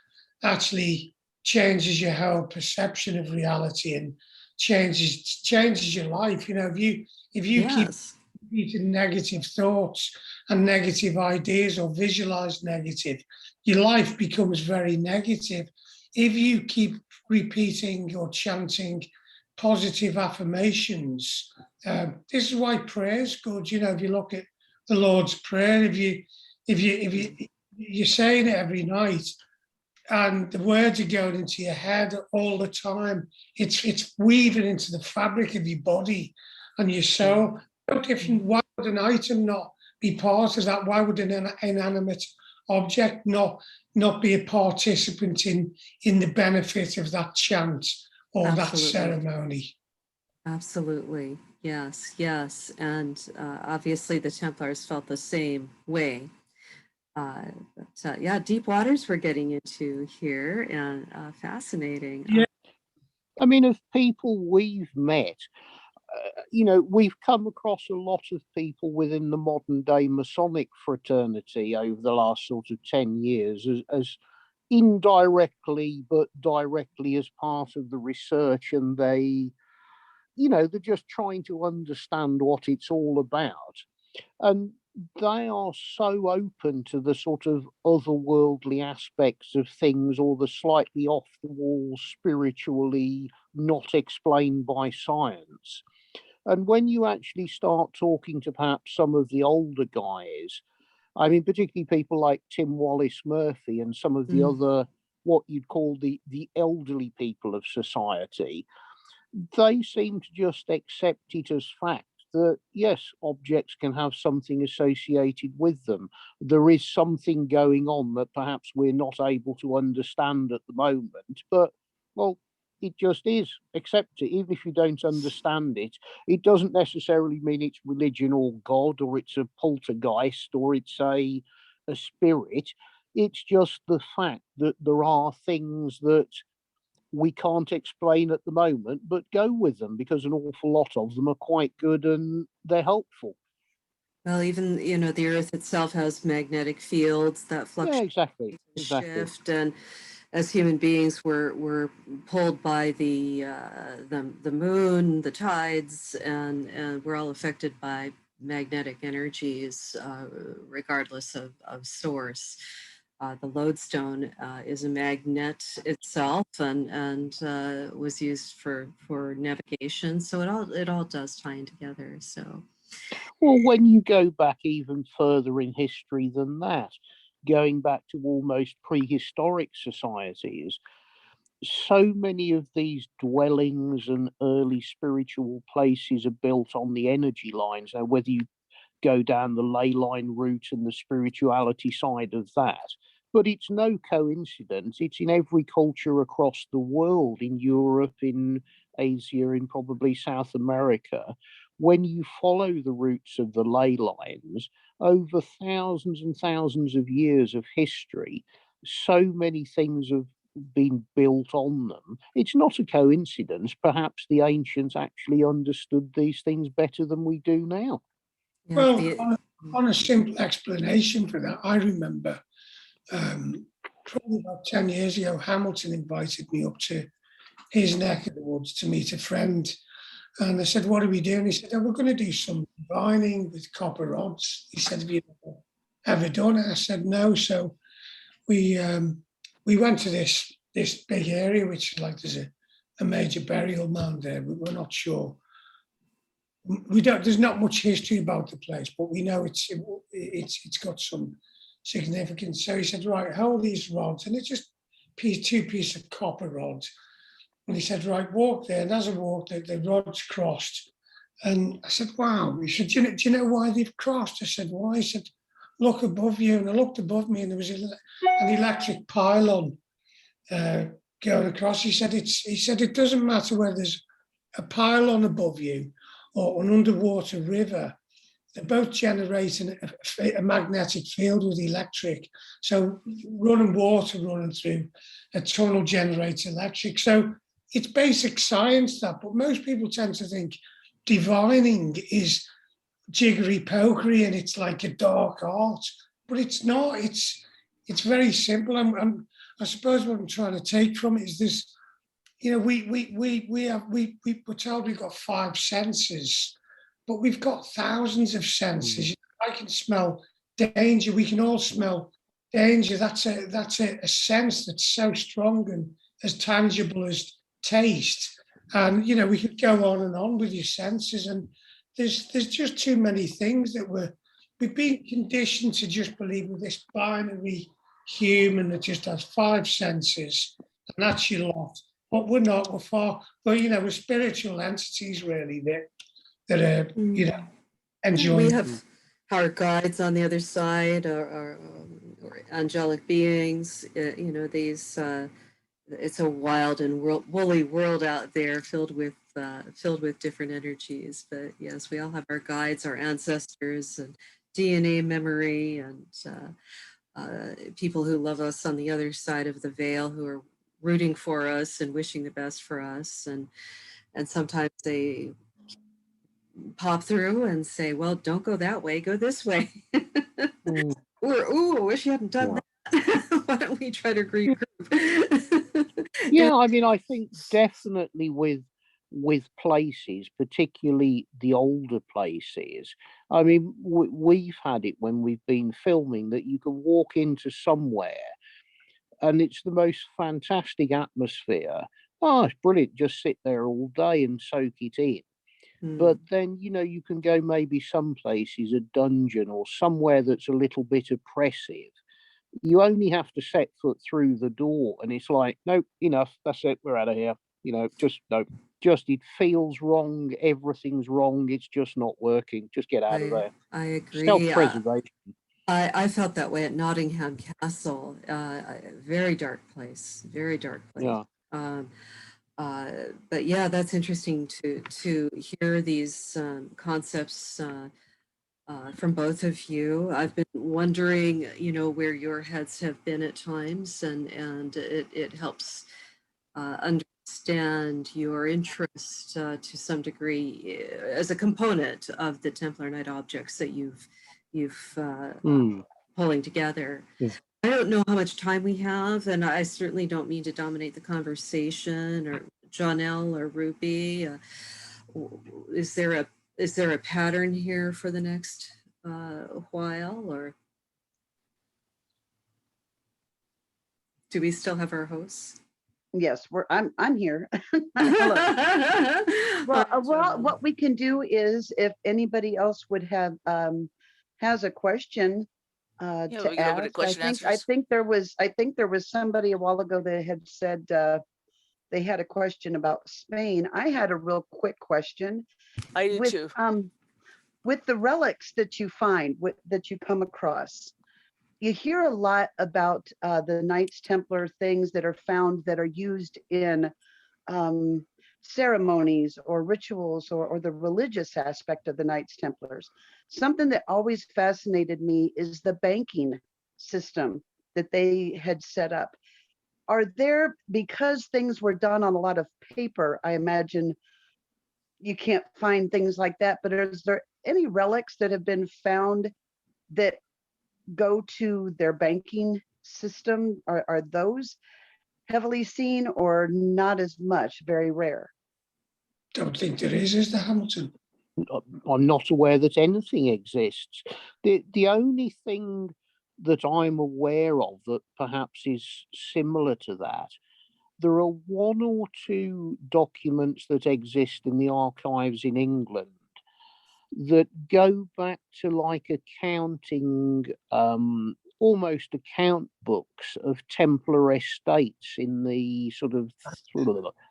actually changes your whole perception of reality and changes your life. If you keep repeating negative thoughts and negative ideas or visualize negative, your life becomes very negative. If you keep repeating or chanting positive affirmations, this is why prayer is good. If you look at the Lord's Prayer, if you're saying it every night, and the words are going into your head all the time, it's weaving into the fabric of your body and your soul. No different. Why would an item not be part of that? Why would an inanimate object not be a participant in the benefit of that chant or that ceremony? Absolutely. Yes. And obviously the Templars felt the same way. Yeah, deep waters we're getting into here, and fascinating. Yeah. I mean, of people we've met, we've come across a lot of people within the modern day Masonic fraternity over the last sort of 10 years as indirectly but directly as part of the research, and they're just trying to understand what it's all about. And they are so open to the sort of otherworldly aspects of things, or the slightly off the wall, spiritually not explained by science. And when you actually start talking to perhaps some of the older guys, I mean, particularly people like Tim Wallace Murphy and some of the Mm. other, what you'd call the elderly people of society, they seem to just accept it as fact that yes, objects can have something associated with them. There is something going on that perhaps we're not able to understand at the moment, but well, it just is. Accept it. Even if you don't understand it, it doesn't necessarily mean it's religion or God, or it's a poltergeist, or it's a spirit. It's just the fact that there are things that we can't explain at the moment, but go with them because an awful lot of them are quite good and they're helpful. Well, even, the Earth itself has magnetic fields that Yeah, fluctuate exactly. and Exactly. shift, and as human beings, we're pulled by the moon, the tides, and we're all affected by magnetic energies, regardless of source. The lodestone is a magnet itself, and was used for navigation. So it all does tie in together. So. Well, when you go back even further in history than that, going back to almost prehistoric societies, so many of these dwellings and early spiritual places are built on the energy lines. Now, whether you go down the ley line route and the spirituality side of that. But it's no coincidence. It's in every culture across the world, in Europe, in Asia, in probably South America. When you follow the routes of the ley lines, over thousands and thousands of years of history, so many things have been built on them. It's not a coincidence. Perhaps the ancients actually understood these things better than we do now. Yeah, Well, on a simple explanation for that, I remember probably about 10 years ago, Hamilton invited me up to his neck of the woods to meet a friend. And I said, "What are we doing?" He said, "Oh, we're going to do some divining with copper rods." He said, "Have you ever done it?" I said, "No." So we went to this big area, which is like there's a major burial mound there. We're not sure. We don't. There's not much history about the place, but we know it's got some significance. So he said, "Right, hold these rods," and it's just two pieces of copper rods. And he said, "Right, walk there." And as I walked, the rods crossed. And I said, "Wow." He said, do you know why they've crossed?" I said, "Why?" He said, "Look above you." And I looked above me, and there was an electric pylon going across. He said, it doesn't matter whether there's a pylon above you or an underwater river. They're both generating a magnetic field with electric. So running water running through a tunnel generates electric. So it's basic science, that, but most people tend to think divining is jiggery pokery and it's like a dark art, but it's not. It's very simple. I suppose what I'm trying to take from it is this. We're told we've got five senses, but we've got thousands of senses. I can smell danger. We can all smell danger. That's a sense that's so strong and as tangible as taste. And we could go on and on with your senses. And there's just too many things that we've been conditioned to just believe with this binary human that just has five senses, and that's your lot. But we're not. We're far. Well, we're spiritual entities, really. That are enjoying. We have our guides on the other side, or angelic beings. These. It's a wild and woolly world out there, filled with different energies. But yes, we all have our guides, our ancestors, and DNA memory, and people who love us on the other side of the veil, who are rooting for us and wishing the best for us. And sometimes they pop through and say, well, don't go that way, go this way. Mm, Or, ooh, I wish you hadn't done yeah. that. Why don't we try to regroup? Yeah, I mean, I think definitely with places, particularly the older places. I mean, we've had it when we've been filming that you can walk into somewhere and it's the most fantastic atmosphere. Oh, it's brilliant. Just sit there all day and soak it in. But then, you can go maybe some places, a dungeon or somewhere that's a little bit oppressive. You only have to set foot through the door and it's like, nope, enough. That's it. We're out of here. Just no, just it feels wrong. Everything's wrong. It's just not working. Just get out of there. I agree. Self-preservation. I felt that way at Nottingham Castle. Very dark place. Very dark place. Yeah. But yeah, that's interesting to hear these concepts from both of you. I've been wondering, where your heads have been at times, and it helps understand your interest to some degree as a component of the Templar Night objects that you've pulling together. Yeah. I don't know how much time we have, and I certainly don't mean to dominate the conversation, or Jonelle or Ruby. Is there a pattern here for the next while, or do we still have our hosts? Yes, I'm here. Hello. Well, what we can do is, if anybody else would have has a question Yeah, to we can open to ask, question I answers. think there was somebody a while ago that had said they had a question about Spain. I had a real quick question. I do too. With the relics that you find, that you come across, you hear a lot about the Knights Templar things that are found that are used in ceremonies or rituals, or the religious aspect of the Knights Templars. Something that always fascinated me is the banking system that they had set up. Are there, because things were done on a lot of paper, I imagine you can't find things like that, but is there any relics that have been found that go to their banking system? Are those heavily seen, or not as much, very rare? Don't think there is there, Hamilton? I'm not aware that anything exists. The only thing that I'm aware of that perhaps is similar to that, there are one or two documents that exist in the archives in England that go back to like accounting, almost account books of Templar estates in the sort of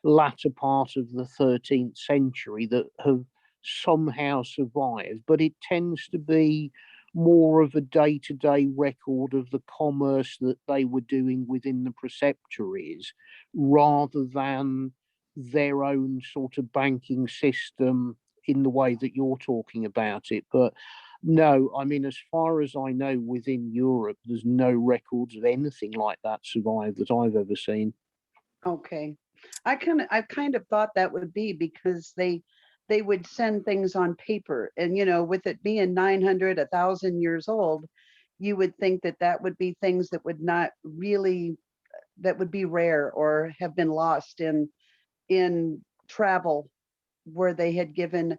latter part of the 13th century that have somehow survived, but it tends to be more of a day-to-day record of the commerce that they were doing within the preceptories rather than their own sort of banking system in the way that you're talking about it. But no, I mean, as far as I know, within Europe, there's no records of anything like that survive that I've ever seen. Okay. I kind of thought that would be because they would send things on paper, and with it being 900, 1,000 years old, you would think that would be things that would not really, that would be rare or have been lost in travel, where they had given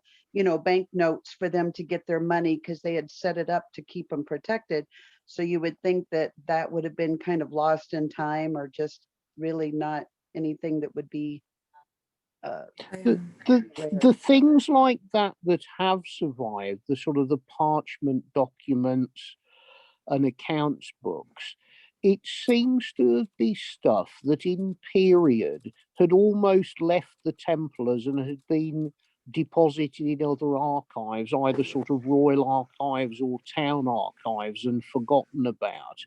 banknotes for them to get their money because they had set it up to keep them protected. So you would think that would have been kind of lost in time, or just really not anything that would be the things like that have survived, the sort of the parchment documents and accounts books, it seems to be stuff that in period had almost left the Templars and had been deposited in other archives, either sort of royal archives or town archives, and forgotten about.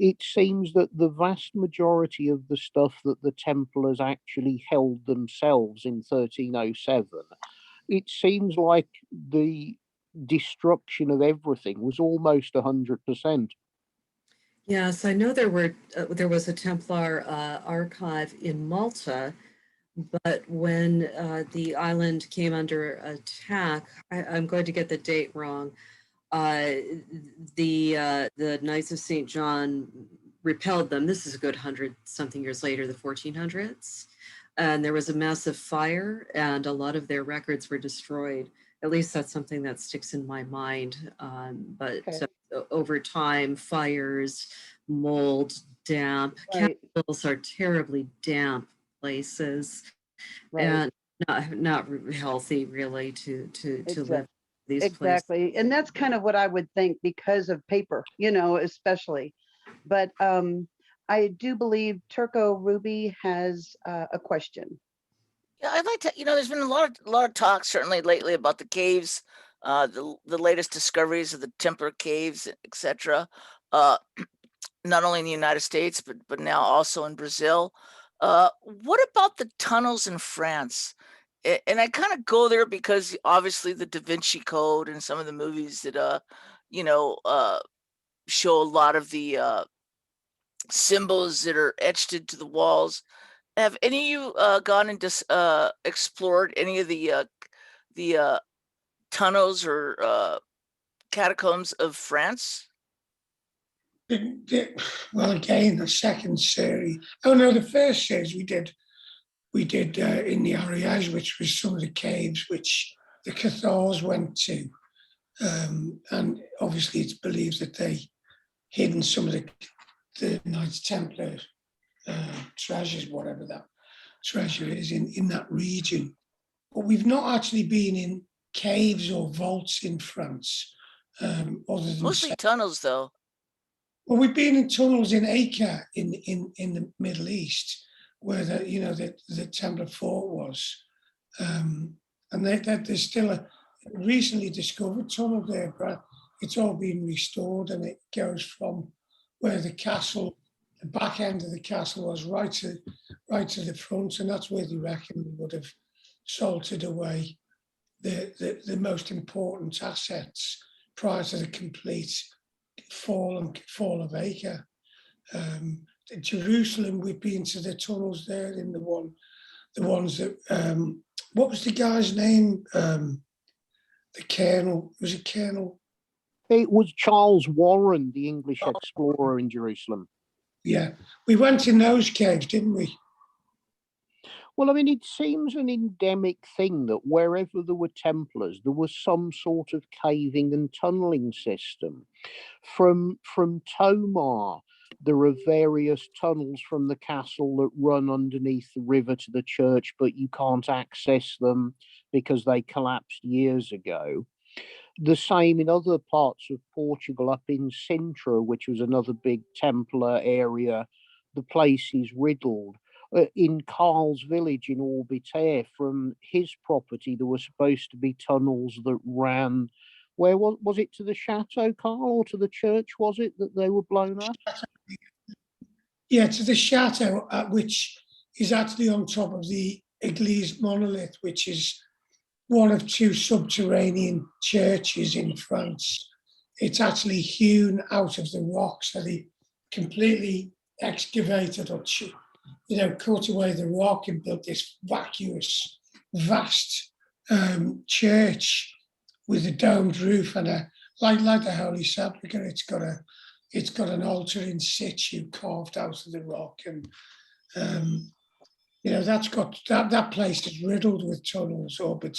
It seems that the vast majority of the stuff that the Templars actually held themselves in 1307, it seems like the destruction of everything was almost 100%. Yes, I know there was a Templar archive in Malta, but when the island came under attack, I'm going to get the date wrong. Uh, the Knights of St. John repelled them. This is a good 100 something years later, the 1400s, and there was a massive fire, and a lot of their records were destroyed. At least that's something that sticks in my mind. But Okay, over time, fires, mold, damp, right, capitals are terribly damp places, right. and not healthy really to live Exactly. in these places. Exactly. And that's kind of what I would think because of paper, especially. But I do believe Turco Ruby has a question. Yeah, I'd like to. There's been a lot of talk certainly lately about the caves, the latest discoveries of the Templar caves, etc. Uh, not only in the United States, but now also in Brazil. What about the tunnels in France? And I kind of go there because obviously the Da Vinci Code and some of the movies that you know uh, show a lot of the symbols that are etched into the walls. Have any of you gone and just explored any of the tunnels or catacombs of France? Well, again, the second series. Oh no, the first series we did in the Ariège, which was some of the caves which the Cathars went to, and obviously it's believed that they hidden some of the Knights Templar treasures, whatever that treasure is in that region. But we've not actually been in caves or vaults in France, other than Mostly tunnels, though. well, we've been in tunnels in Acre in the Middle East, where the Templar fort was, and there's still a recently discovered tunnel there, but it's all been restored, and it goes from where the castle, the back end of the castle was, right to the front, and that's where they reckon they would have salted away the most important assets prior to the complete fall of Acre. Jerusalem, we've been to the tunnels there in the ones that what was the guy's name? The Colonel, was it Colonel? It was Charles Warren, the English explorer in Jerusalem. Yeah, we went in those caves, didn't we? Well, I mean, it seems an endemic thing that wherever there were Templars, there was some sort of caving and tunneling system. From Tomar, there are various tunnels from the castle that run underneath the river to the church, but you can't access them because they collapsed years ago. The same in other parts of Portugal, up in Sintra, which was another big Templar area. The place is riddled. In Carl's village in Orbitaire, from his property, there were supposed to be tunnels that ran. Where was it, to the chateau, Carl, or to the church? Was it that they were blown up? Yeah, to the chateau, which is actually on top of the Église monolith, which is one of two subterranean churches in France. It's actually hewn out of the rock, so they completely excavated or cut away the rock and built this vacuous, vast church with a domed roof and like the Holy Sepulchre. It's got an altar in situ carved out of the rock, and that's got that place is riddled with tunnels. But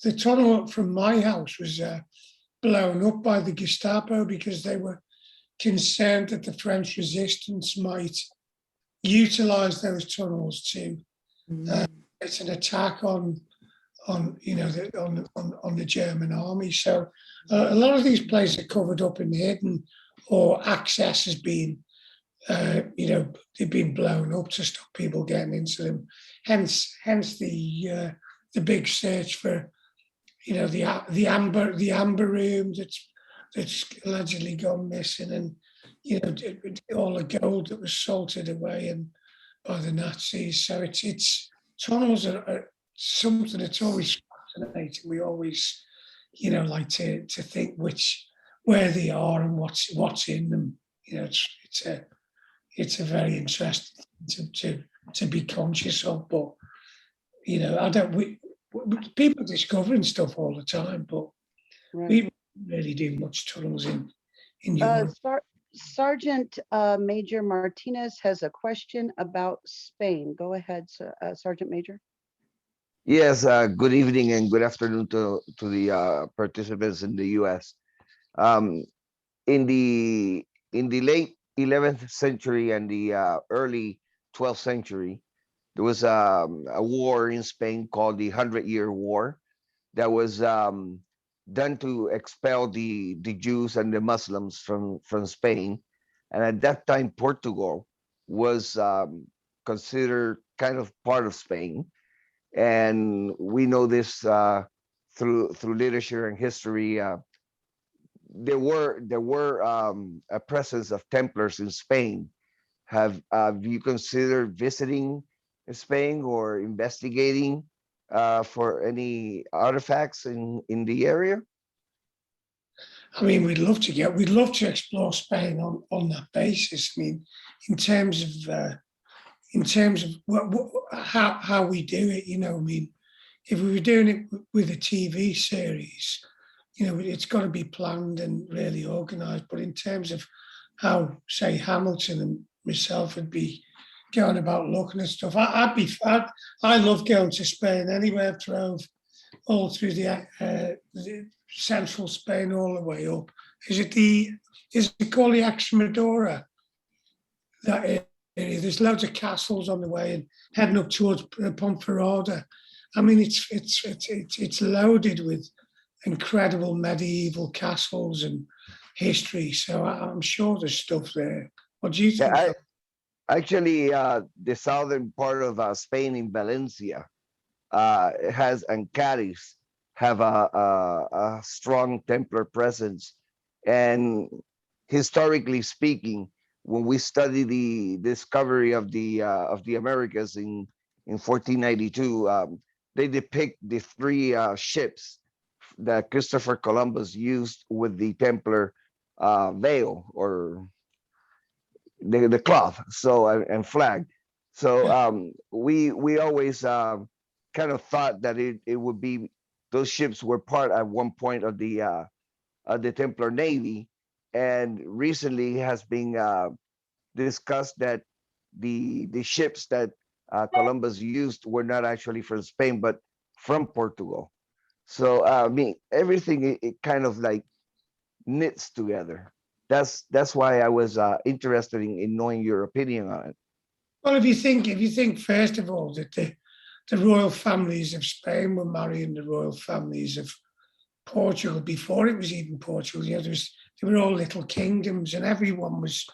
the tunnel from my house was blown up by the Gestapo because they were concerned that the French resistance might utilize those tunnels to it's an attack on the German army. So a lot of these places are covered up and hidden, or access has been they've been blown up to stop people getting into them. Hence the big search for the amber room that's allegedly gone missing, and all the gold that was salted away and by the Nazis. So it's tunnels are something that's always fascinating. We always like to think which where they are and what's in them. You know, it's a very interesting thing to be conscious of. But you know, people are discovering stuff all the time, but Right. we really do much tunnels in Europe. Sergeant Major Martinez has a question about Spain. Go ahead, Sergeant Major. Yes, good evening and good afternoon to the participants in the U.S. Um, in the late 11th century and the early 12th century, there was a war in Spain called the Hundred-Year War that was done to expel the Jews and the Muslims from Spain. And at that time, Portugal was considered kind of part of Spain. And we know this through literature and history. There were a presence of Templars in Spain. Have you considered visiting Spain or investigating for any artifacts in the area? I mean, we'd love to explore Spain on that basis. I mean, in terms of how we do it, you know, I mean, if we were doing it with a TV series, you know, it's got to be planned and really organised. But in terms of how, say, Hamilton and myself would be going about looking at stuff, I love going to Spain anyway. I've drove all through the central Spain all the way up. Is it called the Extremadura? That area. There's loads of castles on the way and heading up towards Ponferrada. I mean, it's loaded with incredible medieval castles and history. So I'm sure there's stuff there. What do you think? Yeah, actually, the southern part of Spain in Valencia and Cadiz have a strong Templar presence. And historically speaking, when we study the discovery of the Americas in 1492, they depict the three ships that Christopher Columbus used with the Templar veil or the cloth, so and flag. So we always kind of thought that it would be those ships were part at one point of the Templar Navy, and recently has been discussed that the ships that Columbus used were not actually from Spain but from Portugal. So I mean, everything it kind of like knits together. That's why I was interested in knowing your opinion on it. Well, if you think first of all that the royal families of Spain were marrying the royal families of Portugal before it was even Portugal, you know, they were all little kingdoms, and everyone was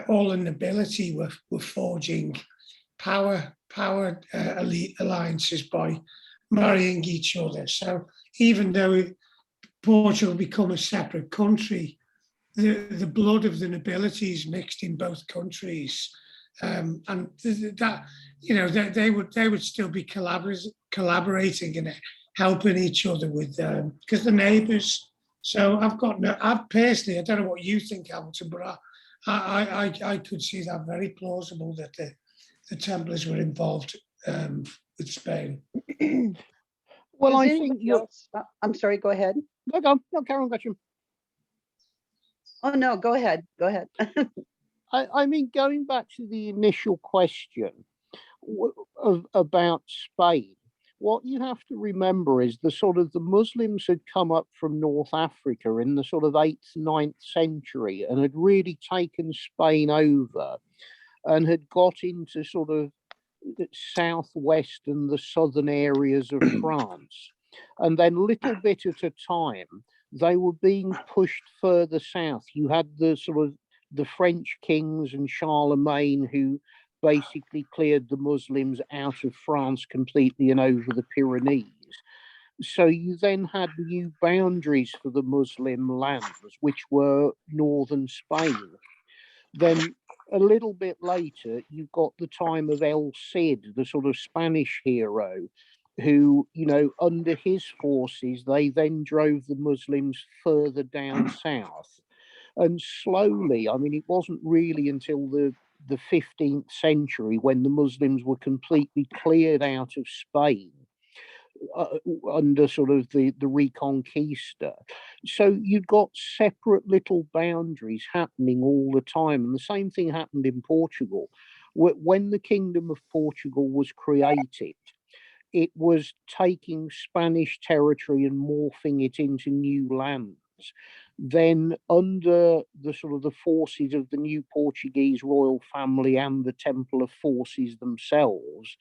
all the nobility were forging power alliances by marrying each other. So even though Portugal become a separate country, the blood of the nobility is mixed in both countries, and that, you know, they would still be collaborating and helping each other with because the neighbours. So I've personally, I don't know what you think, Hamilton, but I could see that very plausible that the Templars were involved with Spain. Well, Does I anybody think you're. else- I'm sorry, go ahead. No, Karen, Gretchen. Oh, no, go ahead. Go ahead. I mean, going back to the initial question about Spain, what you have to remember is the Muslims had come up from North Africa in the sort of 8th, 9th century and had really taken Spain over and had got into sort of the southwest and the southern areas of France. And then little bit at a time, they were being pushed further south. You had the French kings and Charlemagne who basically cleared the Muslims out of France completely and over the Pyrenees. So you then had new boundaries for the Muslim lands, which were northern Spain. Then a little bit later, you've got the time of El Cid, the sort of Spanish hero, who, under his forces, they then drove the Muslims further down south. And slowly, I mean, it wasn't really until the 15th century when the Muslims were completely cleared out of Spain under sort of the Reconquista. So you've got separate little boundaries happening all the time. And the same thing happened in Portugal. When the Kingdom of Portugal was created, it was taking Spanish territory and morphing it into new lands. Then, under the sort of the forces of the new Portuguese royal family and the Templar forces themselves,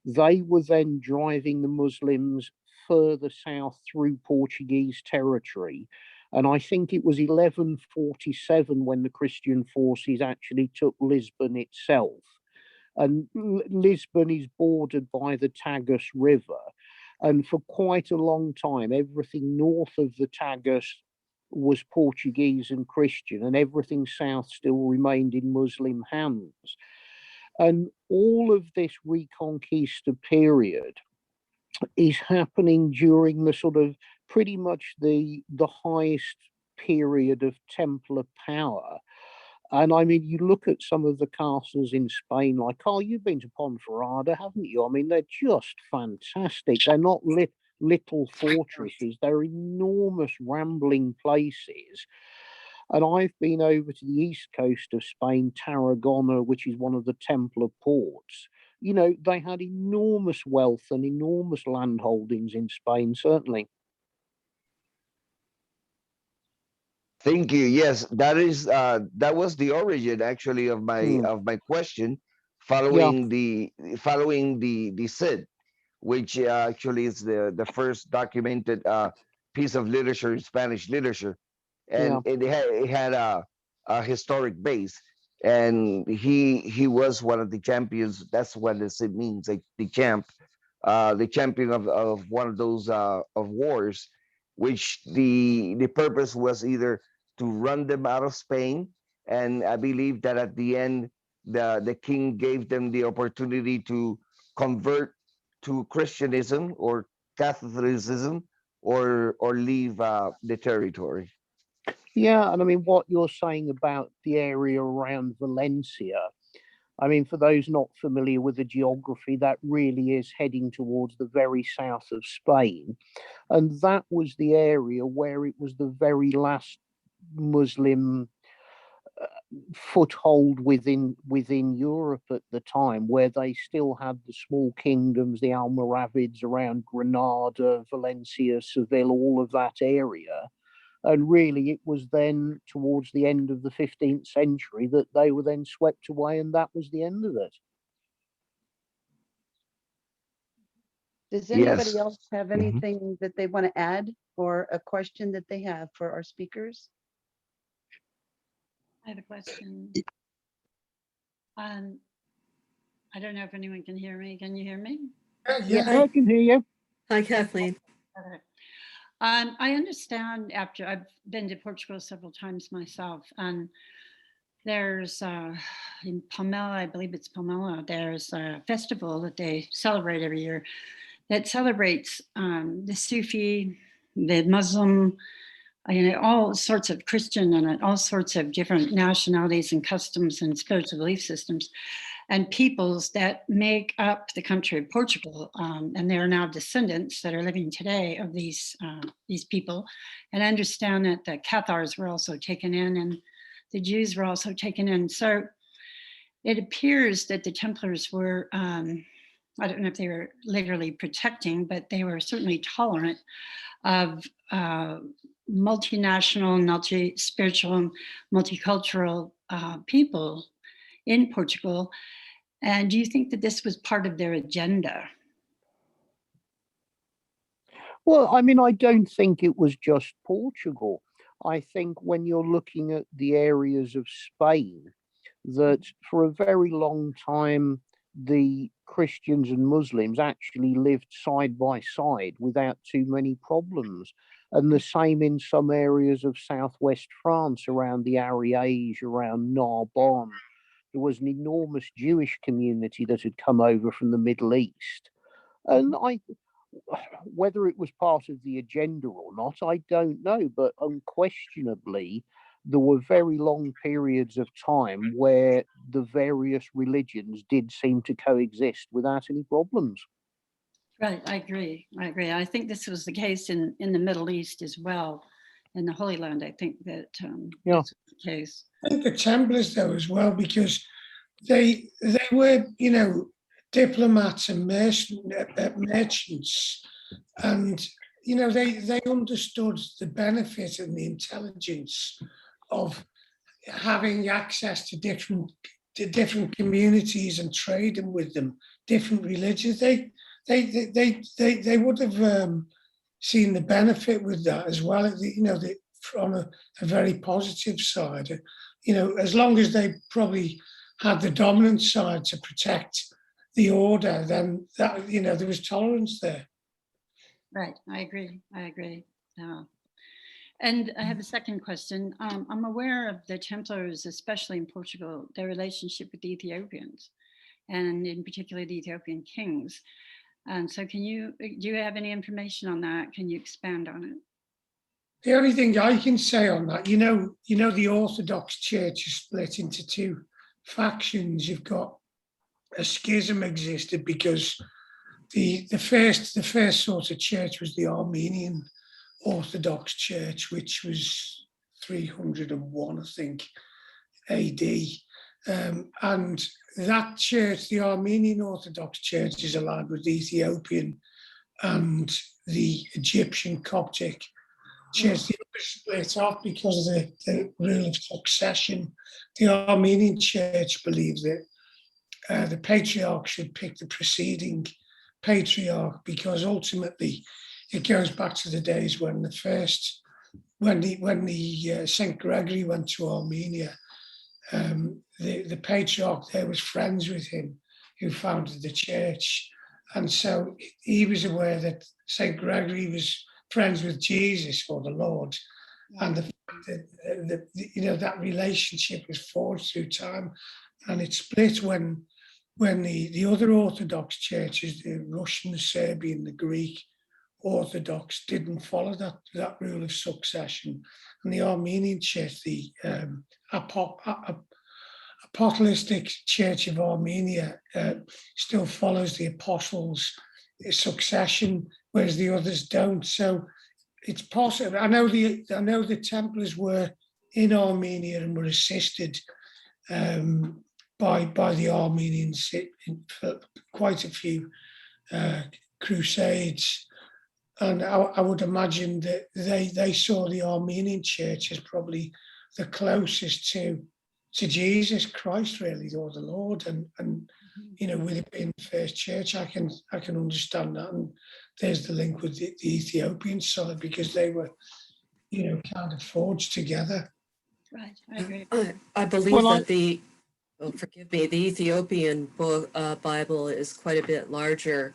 they were then driving the Muslims further south through Portuguese territory. And I think it was 1147 when the Christian forces actually took Lisbon itself. And Lisbon is bordered by the Tagus River. And for quite a long time, everything north of the Tagus was Portuguese and Christian, and everything south still remained in Muslim hands. And all of this Reconquista period is happening during the sort of pretty much the highest period of Templar power. And I mean, you look at some of the castles in Spain, like, oh, you've been to Ponferrada, haven't you? I mean, they're just fantastic. They're not little fortresses, they're enormous rambling places. And I've been over to the east coast of Spain, Tarragona, which is one of the Templar ports. They had enormous wealth and enormous land holdings in Spain, certainly. Thank you. Yes, that was the origin actually of my question, following the Cid, which actually is the first documented piece of literature in Spanish literature, and it had a historic base, and he was one of the champions. That's what the Cid means, like the champion of one of those of wars, which the purpose was either to run them out of Spain, and I believe that at the end the king gave them the opportunity to convert to Christianism or Catholicism, or leave the territory. Yeah, and I mean, what you're saying about the area around Valencia, I mean, for those not familiar with the geography, that really is heading towards the very south of Spain. And that was the area where it was the very last Muslim foothold within Europe at the time, where they still had the small kingdoms, the Almoravids around Granada, Valencia, Seville, all of that area. And really, it was then towards the end of the 15th century that they were then swept away, and that was the end of it. Does anybody Yes. else have anything that they want to add, or a question that they have for our speakers? I have a question. I don't know if anyone can hear me. Can you hear me? Yeah, I can hear you. Hi, Kathleen. Okay. I understand, after I've been to Portugal several times myself, and there's in Palmela, I believe it's Palmela, there's a festival that they celebrate every year that celebrates the Sufi, the Muslim, all sorts of Christian and all sorts of different nationalities and customs and spiritual belief systems and peoples that make up the country of Portugal. And there are now descendants that are living today of these people. And I understand that the Cathars were also taken in and the Jews were also taken in. So it appears that the Templars were, I don't know if they were literally protecting, but they were certainly tolerant of multinational, multi-spiritual, multicultural people in Portugal. And do you think that this was part of their agenda? Well, I mean, I don't think it was just Portugal. I think when you're looking at the areas of Spain, that for a very long time, the Christians and Muslims actually lived side by side without too many problems. And the same in some areas of southwest France, around the Ariège, around Narbonne. There was an enormous Jewish community that had come over from the Middle East. And Whether it was part of the agenda or not, I don't know, but unquestionably, there were very long periods of time where the various religions did seem to coexist without any problems. Right, I agree. I agree. I think this was the case in the Middle East as well, in the Holy Land. I think that Yeah. this was the case. I think the Templars though as well, because they were, you know, diplomats and merchants, and you know they understood the benefit and the intelligence of having access to different communities and trading with them, different religions. They would have seen the benefit with that as well. You know, from a very positive side. You know, as long as they probably had the dominant side to protect the order, then that, you know, there was tolerance there. Right, I agree. I agree. And I have a second question. I'm aware of the Templars, especially in Portugal, their relationship with the Ethiopians, and in particular the Ethiopian kings. And so, do you have any information on that? Can you expand on it? The only thing I can say on that, you know, the Orthodox Church is split into two factions. You've got a schism existed because the first sort of church was the Armenian Orthodox Church, which was 301, I think, AD. And that church, the Armenian Orthodox Church, is aligned with the Ethiopian and the Egyptian Coptic Church. The other split off because of the rule of succession. The Armenian Church believed that the patriarch should pick the preceding patriarch, because ultimately it goes back to the days when Saint Gregory went to Armenia. The patriarch there was friends with him, who founded the church, and so he was aware that Saint Gregory was friends with Jesus, or the Lord, and the fact that you know, that relationship was forged through time, and it split when the other Orthodox churches, the Russian, the Serbian, the Greek Orthodox, didn't follow that rule of succession, and the Armenian Church, the Apostolic Church of Armenia, still follows the apostles' succession, whereas the others don't. So it's possible. I know the Templars were in Armenia and were assisted by the Armenians in quite a few crusades, and I would imagine that they saw the Armenian Church as probably the closest to Jesus Christ, really, or the Lord, and you know, with it being the first church, I can understand that, and there's the link with the Ethiopian side, because they were, you know, kind of forged together. Right, I agree. I believe that the Ethiopian Bible is quite a bit larger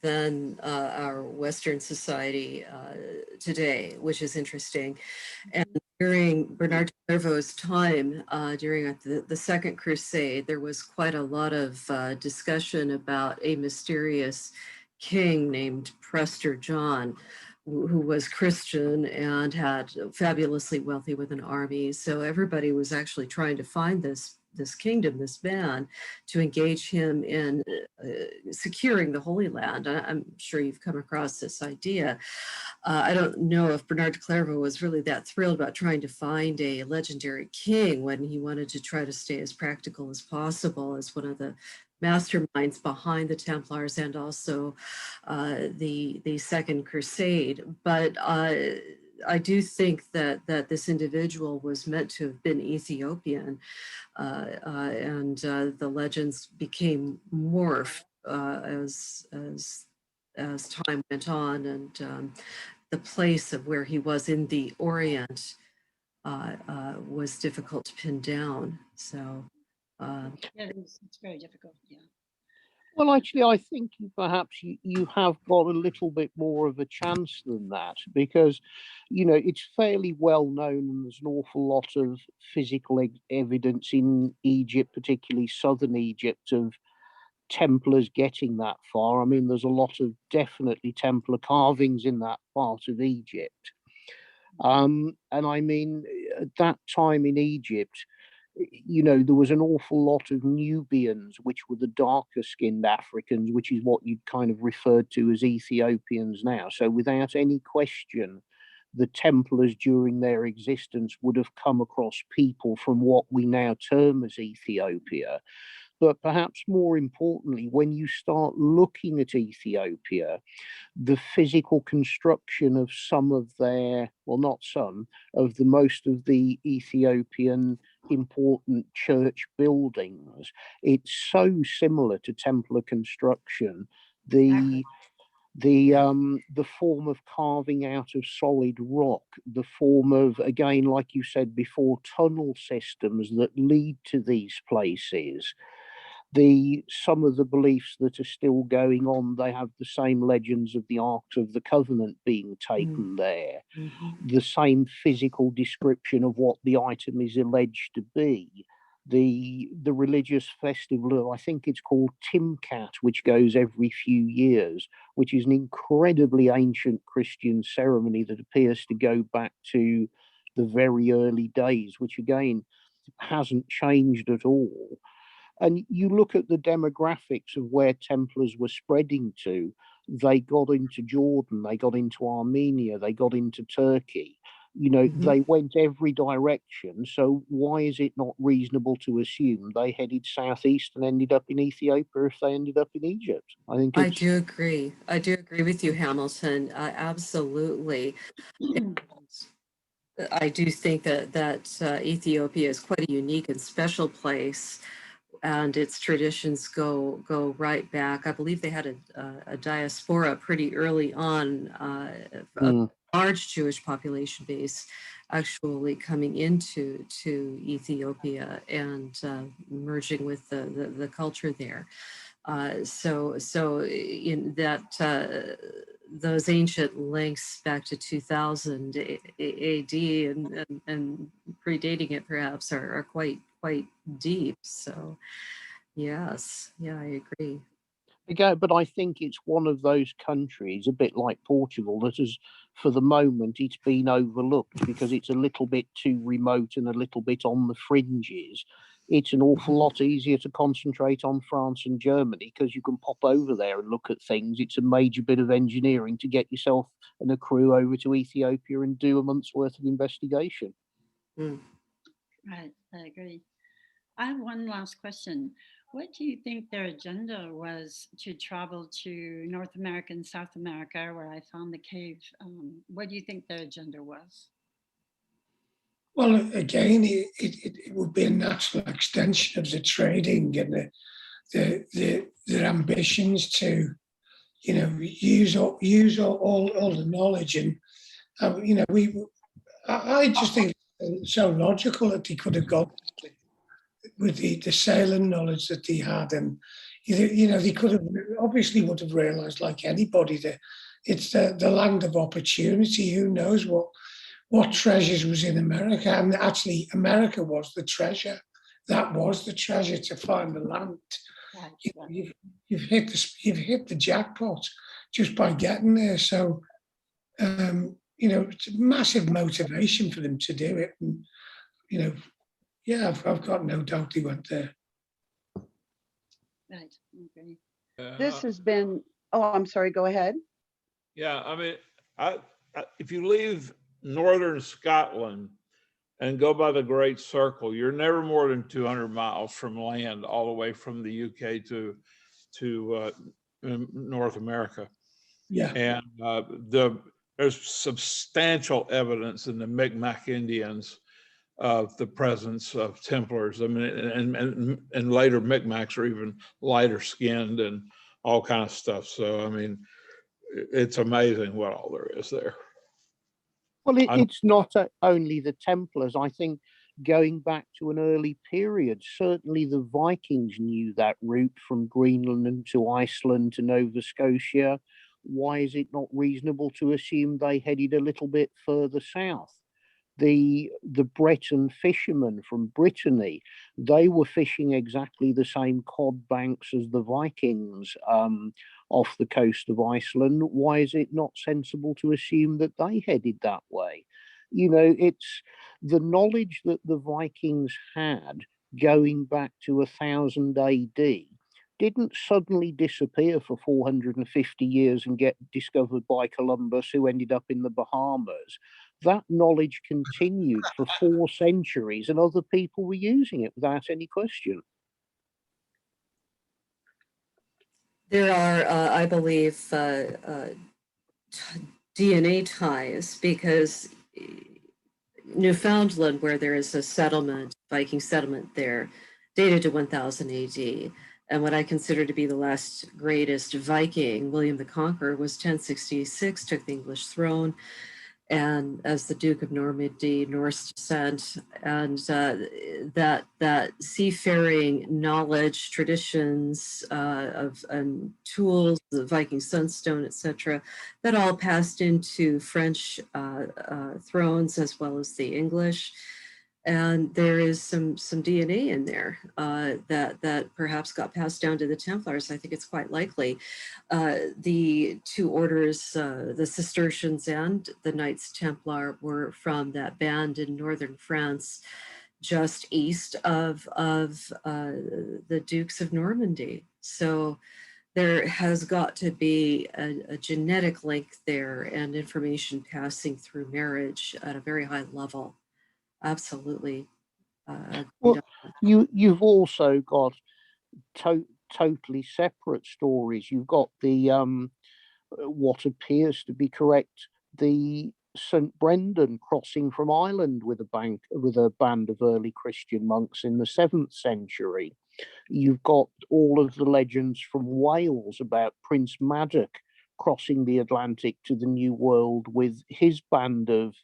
than our Western society today, which is interesting. And during Bernard de Clairvaux's time, during the Second Crusade, there was quite a lot of discussion about a mysterious king named Prester John, who was Christian and had fabulously wealthy with an army. So everybody was actually trying to find this kingdom, this man, to engage him in securing the Holy Land. I'm sure you've come across this idea. I don't know if Bernard de Clairvaux was really that thrilled about trying to find a legendary king when he wanted to try to stay as practical as possible, as one of the masterminds behind the Templars and also the Second Crusade. But I do think that this individual was meant to have been Ethiopian, and the legends became morphed as time went on, and the place of where he was in the Orient was difficult to pin down. So. Yeah, it's very difficult. Yeah. Well, actually, I think perhaps you have got a little bit more of a chance than that, because, you know, it's fairly well known, and there's an awful lot of physical evidence in Egypt, particularly southern Egypt, of Templars getting that far. I mean, there's a lot of definitely Templar carvings in that part of Egypt. And I mean, at that time in Egypt, there was an awful lot of Nubians, which were the darker skinned Africans, which is what you'd kind of referred to as Ethiopians now. So without any question, the Templars during their existence would have come across people from what we now term as Ethiopia. But perhaps more importantly, when you start looking at Ethiopia, the physical construction of some of their, well, not some, of the most of the Ethiopian important church buildings, it's so similar to Templar construction. The form of carving out of solid rock, the form of, again, like you said before, tunnel systems that lead to these places, some of the beliefs that are still going on, they have the same legends of the Arks of the Covenant being taken there, the same physical description of what the item is alleged to be, the religious festival, I think it's called Timkat, which goes every few years, which is an incredibly ancient Christian ceremony that appears to go back to the very early days, which again hasn't changed at all. And you look at the demographics of where Templars were spreading to, they got into Jordan, they got into Armenia, they got into Turkey. They went every direction. So why is it not reasonable to assume they headed southeast and ended up in Ethiopia if they ended up in Egypt? I do agree. I do agree with you, Hamilton. Absolutely. I do think that Ethiopia is quite a unique and special place, and its traditions go right back. I believe they had a diaspora pretty early on, a large Jewish population base actually coming into Ethiopia and merging with the culture there. So in that those ancient links back to 2000 AD and predating it perhaps are quite deep. So yes, yeah, I agree. Again, but I think it's one of those countries, a bit like Portugal, that has, for the moment, it's been overlooked because it's a little bit too remote and a little bit on the fringes. It's an awful lot easier to concentrate on France and Germany because you can pop over there and look at things. It's a major bit of engineering to get yourself and a crew over to Ethiopia and do a month's worth of investigation. Right, I agree. I have one last question. What do you think their agenda was to travel to North America and South America, where I found the cave? What do you think their agenda was? Well, again, it would be a natural extension of the trading and their ambitions to, use all the knowledge. And I just think it's so logical that he could have got with the sailing knowledge that he had, and they could have obviously would have realised, like anybody, that it's the land of opportunity. Who knows what treasures was in America? And actually, America was the treasure. That was the treasure, to find the land. Right. You've hit the jackpot just by getting there. So it's a massive motivation for them to do it. And yeah, I've got no doubt he went there. Right. Okay. This has been. Oh, I'm sorry. Go ahead. Yeah, I mean, if you leave northern Scotland and go by the Great Circle, you're never more than 200 miles from land, all the way from the UK to North America. Yeah, and there's substantial evidence in the Mi'kmaq Indians of the presence of Templars. I mean, and later Mi'kmaqs are even lighter skinned and all kind of stuff. So I mean, it's amazing what all there is there. Well, it's not only the Templars. I think going back to an early period, certainly the Vikings knew that route from Greenland to Iceland to Nova Scotia. Why is it not reasonable to assume they headed a little bit further south? the Breton fishermen from Brittany, they were fishing exactly the same cod banks as the Vikings off the coast of Iceland. Why is it not sensible to assume that they headed that way? You know, it's the knowledge that the Vikings had going back to 1000 AD didn't suddenly disappear for 450 years and get discovered by Columbus, who ended up in the Bahamas. That knowledge continued for 4 centuries, and other people were using it without any question. There are, I believe, DNA ties because Newfoundland, where there is a settlement, Viking settlement there, dated to 1000 AD. And what I consider to be the last greatest Viking, William the Conqueror, was 1066, took the English throne, and as the Duke of Normandy, Norse descent, and that seafaring knowledge, traditions of tools, the Viking sunstone, etc., that all passed into French thrones as well as the English. And there is some DNA in there that perhaps got passed down to the Templars. I think it's quite likely. The 2 orders, the Cistercians and the Knights Templar, were from that band in northern France, just east of the Dukes of Normandy. So there has got to be a genetic link there and information passing through marriage at a very high level. Absolutely. Well, you've also got totally separate stories. You've got the what appears to be correct, the St. Brendan crossing from Ireland with a band of early Christian monks in the 7th century. You've got all of the legends from Wales about Prince Madoc crossing the Atlantic to the New World with his band of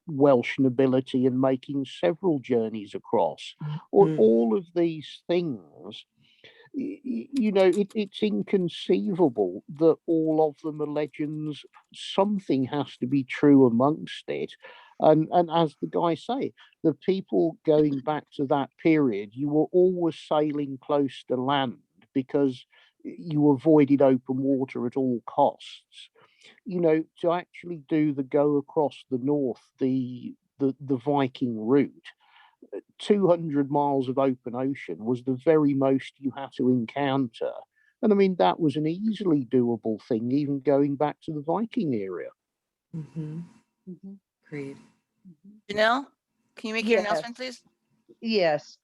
Welsh nobility and making several journeys across. All of these things, you know, it's inconceivable that all of them are legends. Something has to be true amongst it. And as the guys say, the people going back to that period, you were always sailing close to land because you avoided open water at all costs. You know, to actually do the go across the north, the Viking route, 200 miles of open ocean was the very most you had to encounter. And I mean, that was an easily doable thing, even going back to the Viking era. Great. Janelle, can you make your announcement, please? Yes.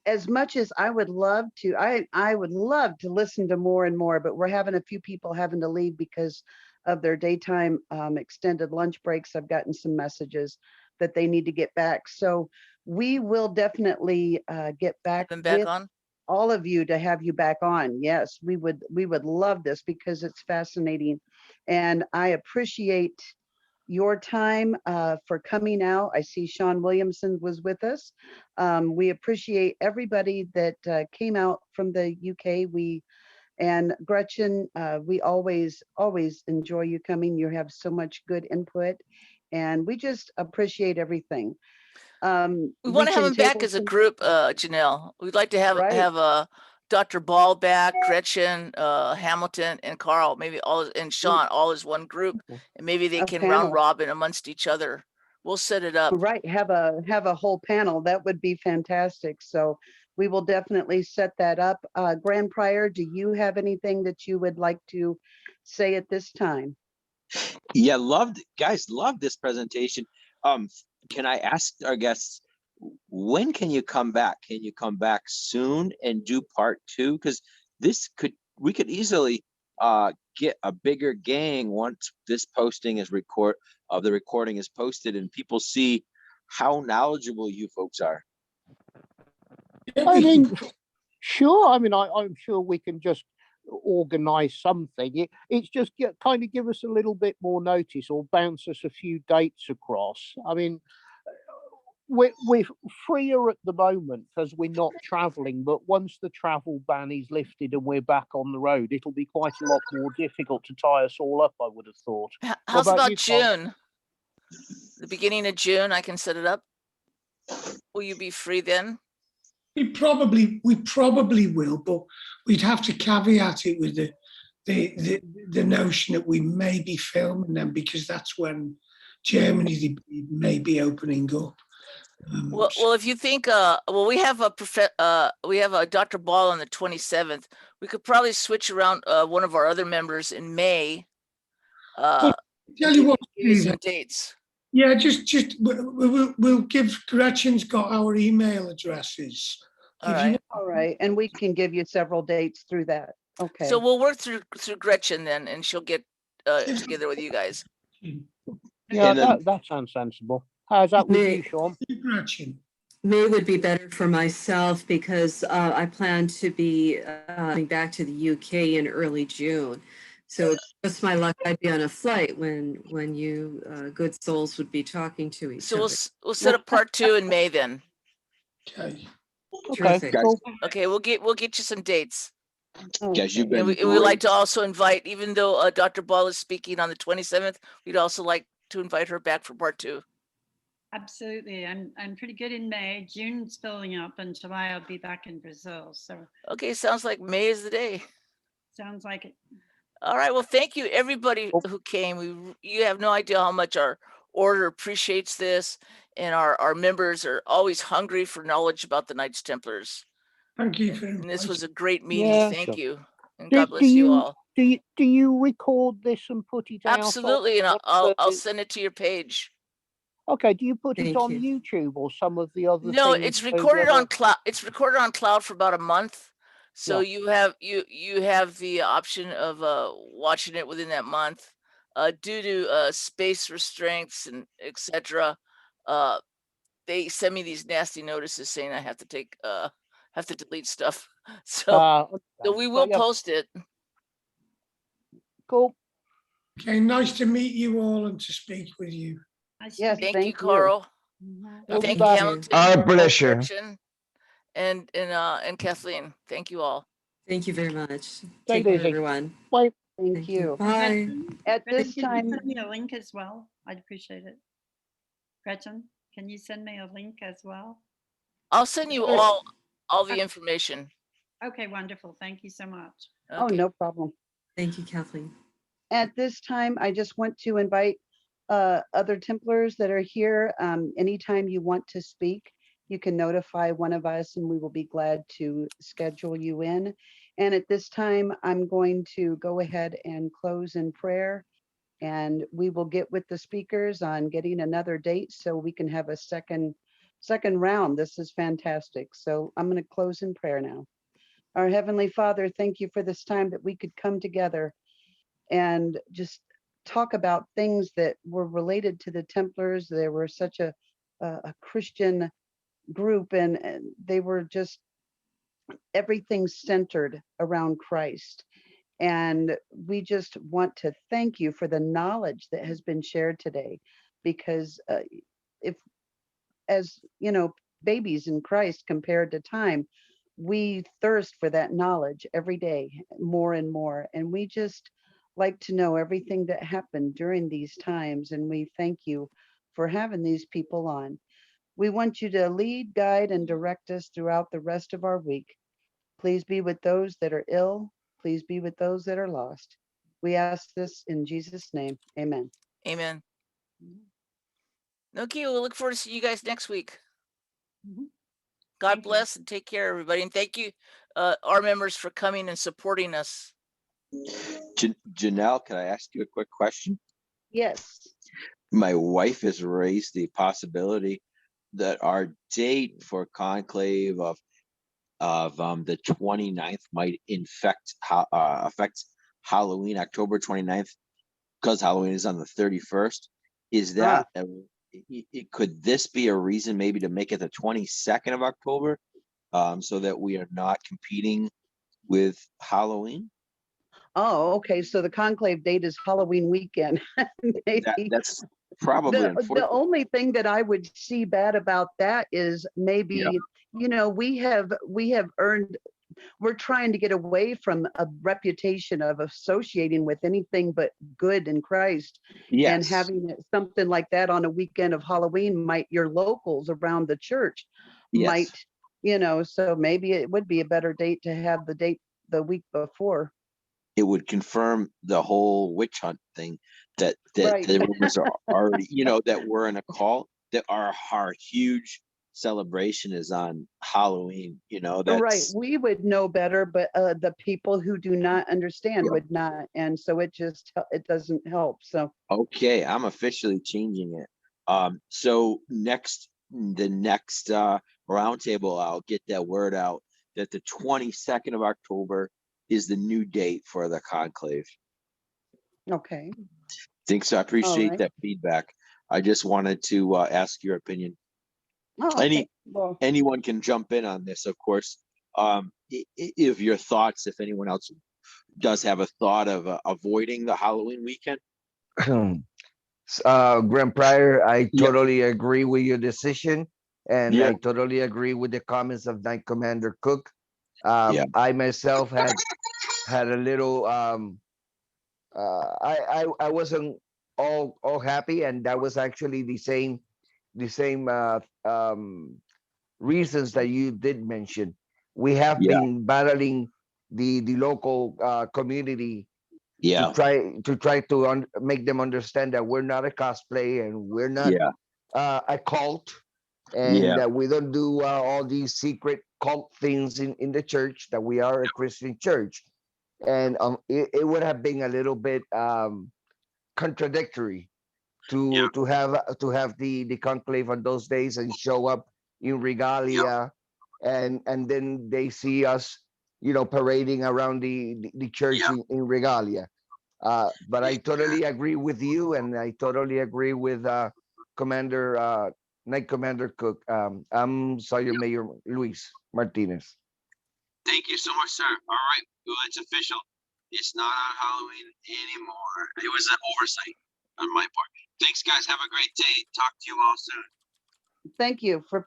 As much as I would love to, I would love to listen to more and more, but we're having a few people having to leave because of their daytime extended lunch breaks. I've gotten some messages that they need to get back. So we will definitely get back with on all of you to have you back on. Yes, we would love this because it's fascinating. And I appreciate your time for coming out. I see Sean Williamson was with us. We appreciate everybody that came out from the UK. And Gretchen, we always enjoy you coming. You have so much good input, and we just appreciate everything. We want to have them back as a group, Janelle. We'd like to have Dr. Ball back, Gretchen, Hamilton, and Carl, maybe and Sean, all as one group, and maybe they can round robin amongst each other. We'll set it up. Right, have a whole panel. That would be fantastic. So we will definitely set that up. Grand Prior, do you have anything that you would like to say at this time? Yeah, guys, loved this presentation. Can I ask our guests, when can you come back? Can you come back soon and do part 2? Because we could easily get a bigger gang once this posting is the recording is posted and people see how knowledgeable you folks are. I mean, sure. I mean, I'm sure we can just organize something. It's just kind of give us a little bit more notice or bounce us a few dates across. I mean, we're freer at the moment because we're not traveling, but once the travel ban is lifted and we're back on the road, it'll be quite a lot more difficult to tie us all up, I would have thought. How's about June? The beginning of June, I can set it up. Will you be free then? We probably will, but we'd have to caveat it with the notion that we may be filming them, because that's when Germany may be opening up. Well, if you think, well, we have a Dr. Ball on the 27th. We could probably switch around one of our other members in May. Tell you what, give you some Stephen, dates. yeah, just we'll give, Gretchen's got our email addresses. All If you right. All right, and we can give you several dates through that. Okay. So we'll work through Gretchen then, and she'll get together with you guys. Yeah, And then- that sounds sensible. How's that with May- you, Sean? Gretchen. May would be better for myself because I plan to be coming back to the UK in early June. So just my luck, I'd be on a flight when you good souls would be talking to each So other. we'll set up part 2 in May then. Okay. Okay, Terrific. Guys, cool. Okay, we'll get you some dates. Guys, you've Okay. And been we'd like great. to also invite, even though Dr. Ball is speaking on the 27th, we'd also like to invite her back for part 2. Absolutely. I'm pretty good in May. June's filling up, and July I'll be back in Brazil. So Okay, sounds like May is the day. sounds like it. All right, well, thank you everybody Oh. who came. You have no idea how much our order appreciates this, and our members are always hungry for knowledge about the Knights Templars. Thank you for And this inviting. was a great meeting. Yeah, Thank sure. you. And Do- God do bless you you- all. Do you record this and put it out? Absolutely, and on- I'll send it to your page. Okay, do you put it Thank on you. YouTube or some of the other No, things? it's recorded on cloud. It's recorded on cloud for about a month. So Yeah. you have the option of watching it within that month. Due to space restraints and etc. They send me these nasty notices saying I have to delete stuff. So we will post it. Cool. Okay, nice to meet you all and to speak with you. Yes, Thank thank you, you. Carl. Mhm. We'll be Thank you, back. Hamilton. Our pleasure. Gretchen, and Kathleen. Thank you all. Thank you very much. Stay Take care, busy. everyone. Bye. Thank you. Bye. At Gretchen, this can you time, send me a link as well? I'd appreciate it. Gretchen, can you send me a link as well? I'll send you all the information. Okay, wonderful. Thank you so much. oh, Okay. no problem. Thank you, Kathleen. At this time, I just want to invite other Templars that are here. Anytime you want to speak, you can notify one of us and we will be glad to schedule you in. And at this time, I'm going to go ahead and close in prayer. And we will get with the speakers on getting another date so we can have a second round. This is fantastic. So I'm going to close in prayer now. Our Heavenly Father, thank you for this time that we could come together and just talk about things that were related to the Templars. They were such a Christian group, and they were just everything centered around Christ. And we just want to thank you for the knowledge that has been shared today, because if, as you know, babies in Christ compared to time, we thirst for that knowledge every day, more and more. And we just like to know everything that happened during these times. And we thank you for having these people on. We want you to lead, guide, and direct us throughout the rest of our week. Please be with those that are ill. Please be with those that are lost. We ask this in Jesus' name. Amen. Amen. Okay, we'll look forward to seeing you guys next week. Mhm. God Thank you. bless and take care, everybody. And thank you, our members, for coming and supporting us. Janelle, can I ask you a quick question? Yes. My wife has raised the possibility that our date for conclave of the 29th might affect Halloween, October 29th, because Halloween is on the 31st. Is that could this be a reason maybe to make it the 22nd of October, so that we are not competing with Halloween? Oh, okay. So the conclave date is Halloween weekend. Maybe. That's probably The unfortunate. only thing that I would see bad about that is maybe, Yeah. you know, we have earned we're trying to get away from a reputation of associating with anything but good in Christ. And Yes, having something like that on a weekend of Halloween might, your locals around the church might, yes. so maybe it would be a better date to have the date the week before. It would confirm the whole witch hunt thing that Right. the rumors are already, that we're in a cult, that our huge celebration is on Halloween, Right. that's We would know better, but the people who do not understand Yeah. would not. And so it doesn't help. So, okay. I'm officially changing it. So the next roundtable, I'll get that word out that the 22nd of October is the new date for the conclave. okay. Think so. I All appreciate right. that feedback. I just wanted to ask your opinion. Oh, okay. Well, Anyone can jump in on this, of course. If your thoughts, if anyone else does have a thought of avoiding the Halloween weekend. Grand Prior, I Yep. totally agree with your decision, and I Yep. totally agree with the comments of Night Commander Cook. Yeah. I myself had a little. I wasn't all happy, and that was actually the same reasons that you did mention. We have Yeah. been battling the local community Yeah. to try to make them understand that we're not a cosplay and we're not Yeah. a cult, and Yeah. that we don't do all these secret cult things in the church, that we are a Christian church. And it would have been a little bit contradictory Yeah. to have the conclave on those days and show up in regalia, and then they see us parading around the church Yeah. in regalia. But I totally agree with you, and I totally agree with Commander Night Commander Cook. I'm Sergeant Mayor Luis Martinez. Thank you so much, sir. All right. Well, it's official. It's not on Halloween anymore. It was an oversight on my part. Thanks, guys. Have a great day. Talk to you all soon. thank you for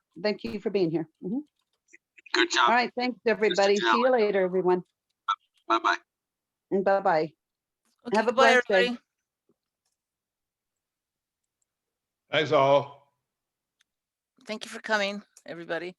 being here. Mhm. Good job. All right. Thanks, everybody. See you later, everyone. Bye-bye. Bye-bye. Okay, Have a goodbye, blessed day. everybody. Thanks all. Thank you for coming, everybody.